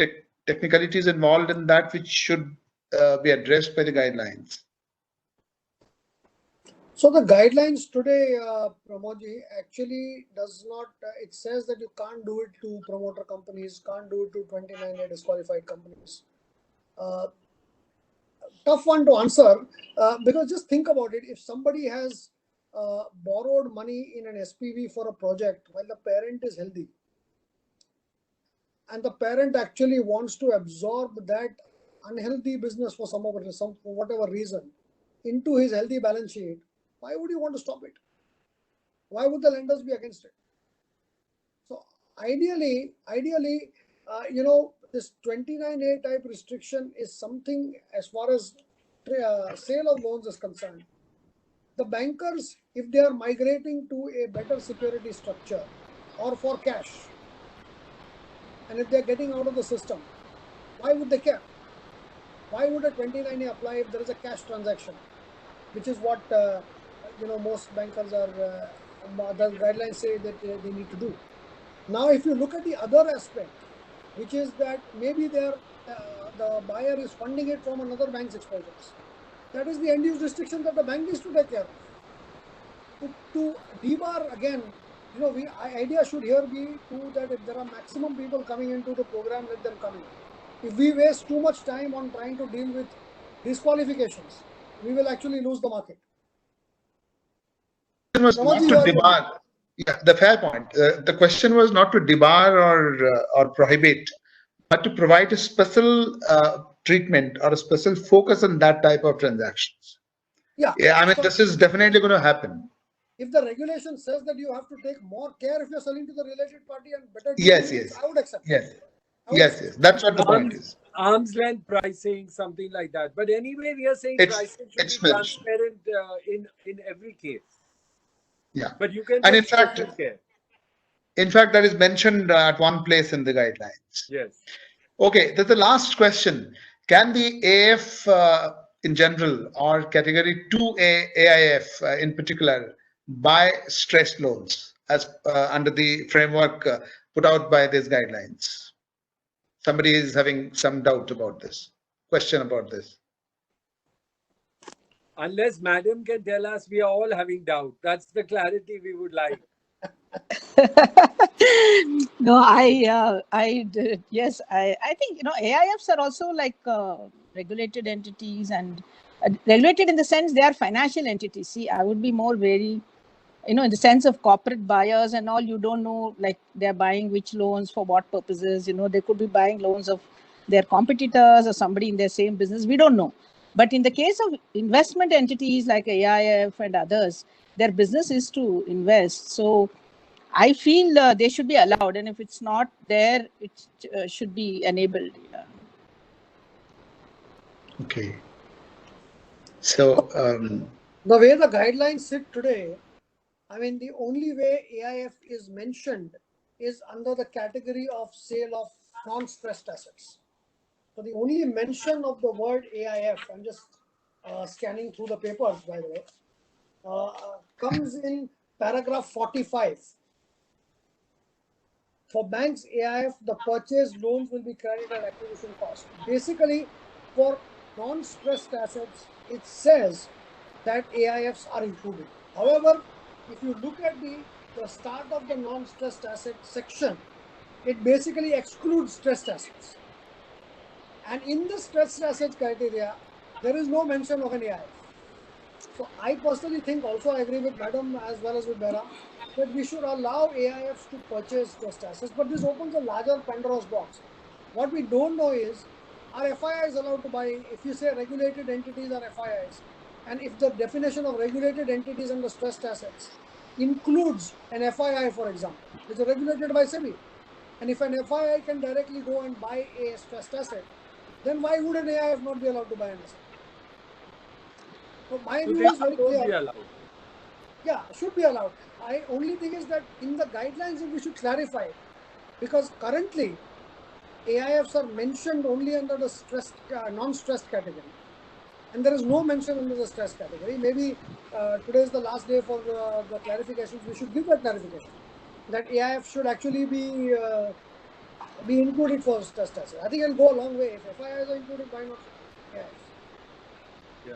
technicalities involved in that which should be addressed by the guidelines. So the guidelines today, Pramodji, actually does not, it says that you can't do it to promoter companies, can't do it to 29A disqualified companies. Tough one to answer, because just think about it. If somebody has borrowed money in an SPV for a project while the parent is healthy, and the parent actually wants to absorb that unhealthy business for whatever reason into his healthy balance sheet, why would you want to stop it? Why would the lenders be against it? So ideally, this 29A type restriction is something, as far as sale of loans is concerned. The bankers, if they are migrating to a better security structure or for cash, and if they're getting out of the system, why would they care? Why would a 29A apply if there is a cash transaction, which is what most bankers are, the guidelines say that they need to do. Now, if you look at the other aspect, which is that maybe the buyer is funding it from another bank's exposures, that is the end-use restriction that the bank needs to take care of. To debar again, idea should here be that if there are maximum people coming into the program, let them come in. If we waste too much time on trying to deal with disqualifications, we will actually lose the market. Was not to debar. Yeah, the fair point. The question was not to debar or prohibit, but to provide a special treatment or a special focus on that type of transactions. Yeah, I mean, this is definitely going to happen. If the regulation says that you have to take more care if you're selling to the related party and better, yes, I would accept. Yes, that's what the point is. Arm's length pricing, something like that. But anyway, we are saying pricing should be transparent in every case. Yeah, but you can. And in fact, that is mentioned at one place in the guidelines. Yes. Okay, that's the last question. Can the AF in general or category 2A AIF in particular buy stressed loans as under the framework put out by these guidelines? Somebody is having some doubt about this, question about this. Unless Madam can tell us, we are all having doubt. That's the clarity we would like. No, yes, I think, AIFs are also like regulated entities, and regulated in the sense they are financial entities. See, I would be more very, in the sense of corporate buyers and all, you don't know, like they're buying which loans for what purposes. They could be buying loans of their competitors or somebody in their same business. We don't know. But in the case of investment entities like AIF and others, their business is to invest. So I feel they should be allowed, and if it's not there, it should be enabled. Yeah. Okay. So the way the guidelines sit today, I mean, the only way AIF is mentioned is under the category of sale of non-stressed assets. So the only mention of the word AIF, I'm just scanning through the papers, by the way, comes in paragraph 45. For banks, AIF, the purchase loans will be credited at acquisition cost. Basically, for non-stressed assets, it says that AIFs are included. However, if you look at the start of the non-stressed asset section, it basically excludes stressed assets. And in the stressed assets criteria, there is no mention of an AIF. So I personally think, also I agree with Madam as well as with Bera, that we should allow AIFs to purchase stressed assets, but this opens a larger Pandora's box. What we don't know is, are FIIs allowed to buy? If you say regulated entities are FIIs, and if the definition of regulated entities under stressed assets includes an FII, for example, which is regulated by SEBI, and if an FII can directly go and buy a stressed asset, then why would an AIF not be allowed to buy an asset? So my view is very clear. Yeah, should be allowed. I only thing is that in the guidelines we should clarify it, because currently AIFs are mentioned only under the stressed, non-stressed category, and there is no mention under the stressed category. Maybe today is the last day for the clarifications. We should give that clarification that AIF should actually be included for stressed assets. I think it'll go a long way. If FIIs are included, why not AIFs? Yeah.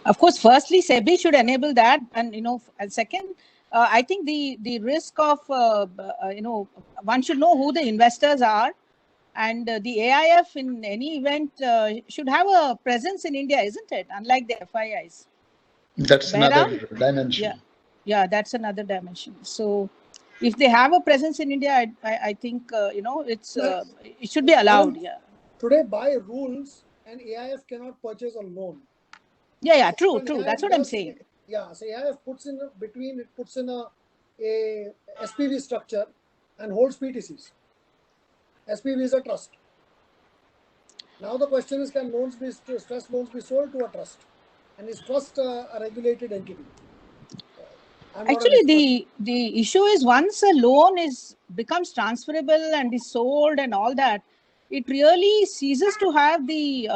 Of course, firstly, SEBI should enable that, and and second, I think the risk of one should know who the investors are, and the AIF in any event should have a presence in India, isn't it? Unlike the FIIs. That's another dimension. Yeah, that's another dimension. So, if they have a presence in India, I think it should be allowed. Yeah. Today, by rules, an AIF cannot purchase a loan. Yeah, true. That's what I'm saying. Yeah, so AIF puts in a SPV structure and holds PTCs. SPV is a trust. Now the question is, can stressed loans be sold to a trust? And is trust a regulated entity? Actually, the issue is, once a loan becomes transferable and is sold and all that, it really ceases to have the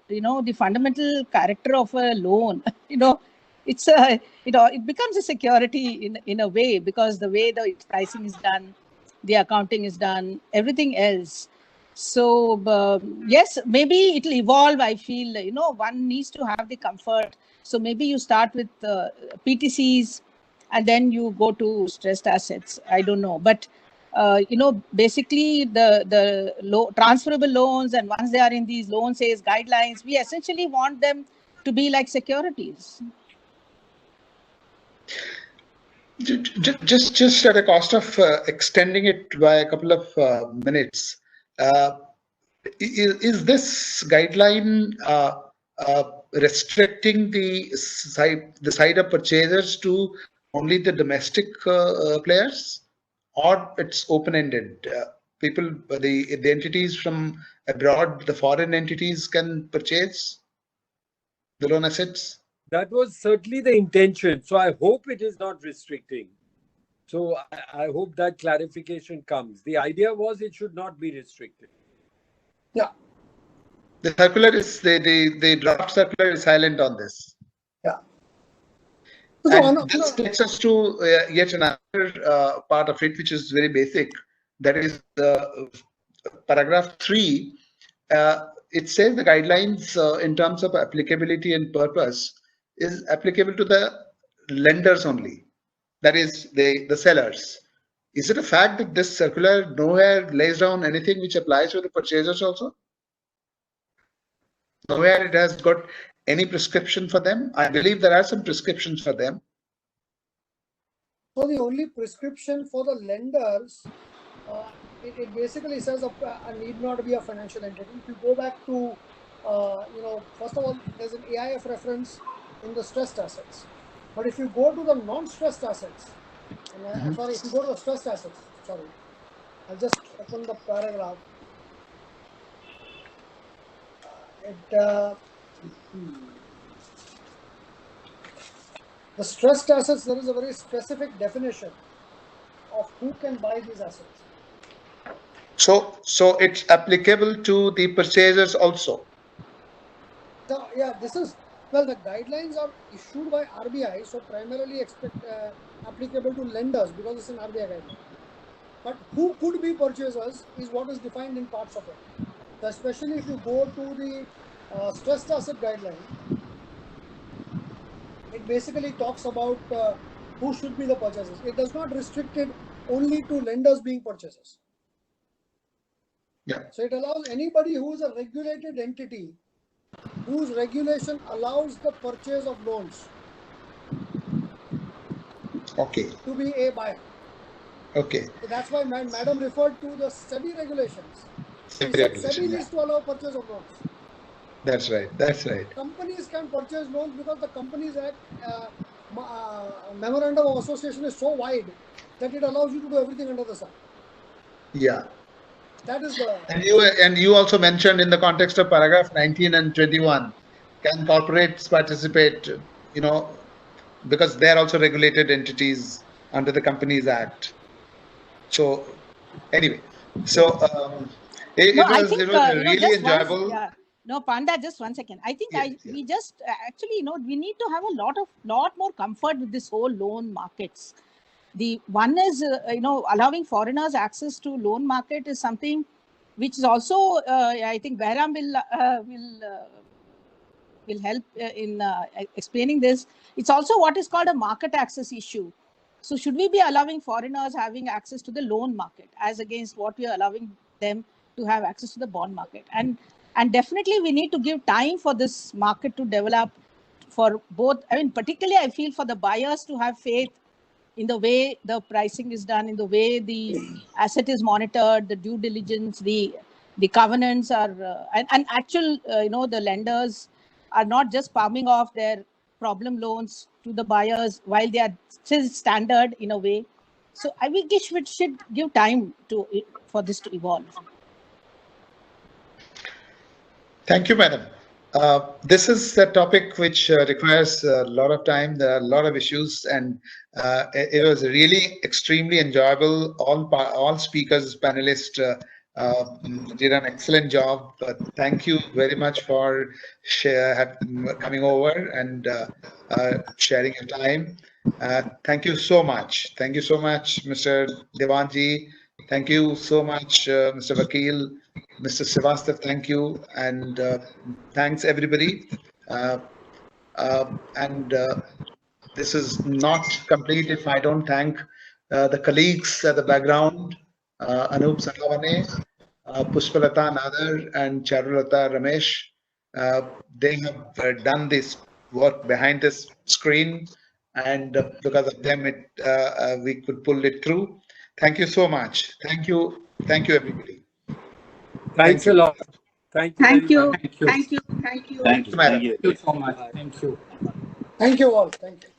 the fundamental character of a loan. It becomes a security in a way, because the way the pricing is done, the accounting is done, everything else. So yes, maybe it'll evolve. I feel one needs to have the comfort. So maybe you start with PTCs, and then you go to stressed assets. I don't know, but basically the transferable loans, and once they are in these loan sales guidelines, we essentially want them to be like securities. Just at a cost of extending it by a couple of minutes, is this guideline restricting the side of purchasers to only the domestic players, or it's open-ended? People, the entities from abroad, the foreign entities can purchase the loan assets? That was certainly the intention. So I hope it is not restricting. So I hope that clarification comes. The idea was it should not be restricted. Yeah. The circular is the draft circular is silent on this. Yeah. And this takes us to yet another part of it, which is very basic. That is paragraph 3. It says the guidelines in terms of applicability and purpose is applicable to the lenders only. That is the sellers. Is it a fact that this circular nowhere lays down anything which applies to the purchasers also? Nowhere it has got any prescription for them. I believe there are some prescriptions for them. So the only prescription for the lenders, it basically says a need not be a financial entity. If you go back to, first of all, there's an AIF reference in the stressed assets. But if you go to the non-stressed assets, sorry, if you go to the stressed assets, sorry, I'll just open the paragraph. The stressed assets, there is a very specific definition of who can buy these assets. So it's applicable to the purchasers also. So yeah, this is, well, the guidelines are issued by RBI, so primarily applicable to lenders because it's an RBI guideline. But who could be purchasers is what is defined in parts of it. So especially if you go to the stressed asset guideline, it basically talks about who should be the purchasers. It does not restrict it only to lenders being purchasers. Yeah. So it allows anybody who is a regulated entity whose regulation allows the purchase of loans to be a buyer. Okay. So that's why Madam referred to the SEBI regulations. SEBI needs to allow purchase of loans. That's right. That's right. Companies can purchase loans because the Companies Act memorandum of association is so wide that it allows you to do everything under the sun. Yeah. That is the. And you also mentioned in the context of paragraph 19 and 21, can corporates participate? Because they are also regulated entities under the Companies Act. So anyway, so it was really enjoyable. No, Panda, just 1 second. I think we just actually, we need to have a lot more comfort with this whole loan markets. The one is, allowing foreigners access to loan market is something which is also, I think Behram will help in explaining this. It's also what is called a market access issue. So should we be allowing foreigners having access to the loan market as against what we are allowing them to have access to the bond market? And definitely we need to give time for this market to develop for both. I mean, particularly I feel for the buyers to have faith in the way the pricing is done, in the way the asset is monitored, the due diligence, the covenants are, and actual, the lenders are not just palming off their problem loans to the buyers while they are still standard in a way. So I think we should give time for this to evolve. Thank you, madam. This is a topic which requires a lot of time. There are a lot of issues, and it was really extremely enjoyable. All speakers, panelists did an excellent job. Thank you very much for coming over and sharing your time. Thank you so much. Thank you so much, Mr. Devanji. Thank you so much, Mr. Vakil. Mr. Srivastav, thank you, and thanks everybody. This is not complete if I don't thank the colleagues at the background, Anup Sakavane, Pushpalata Nadar, and Charulata Ramesh. They have done this work behind this screen, and because of them, we could pull it through. Thank you so much. Thank you, everybody. Thanks a lot. Thank you. Thank you. Thank you so much. Thank you. Thank you all. Thank you.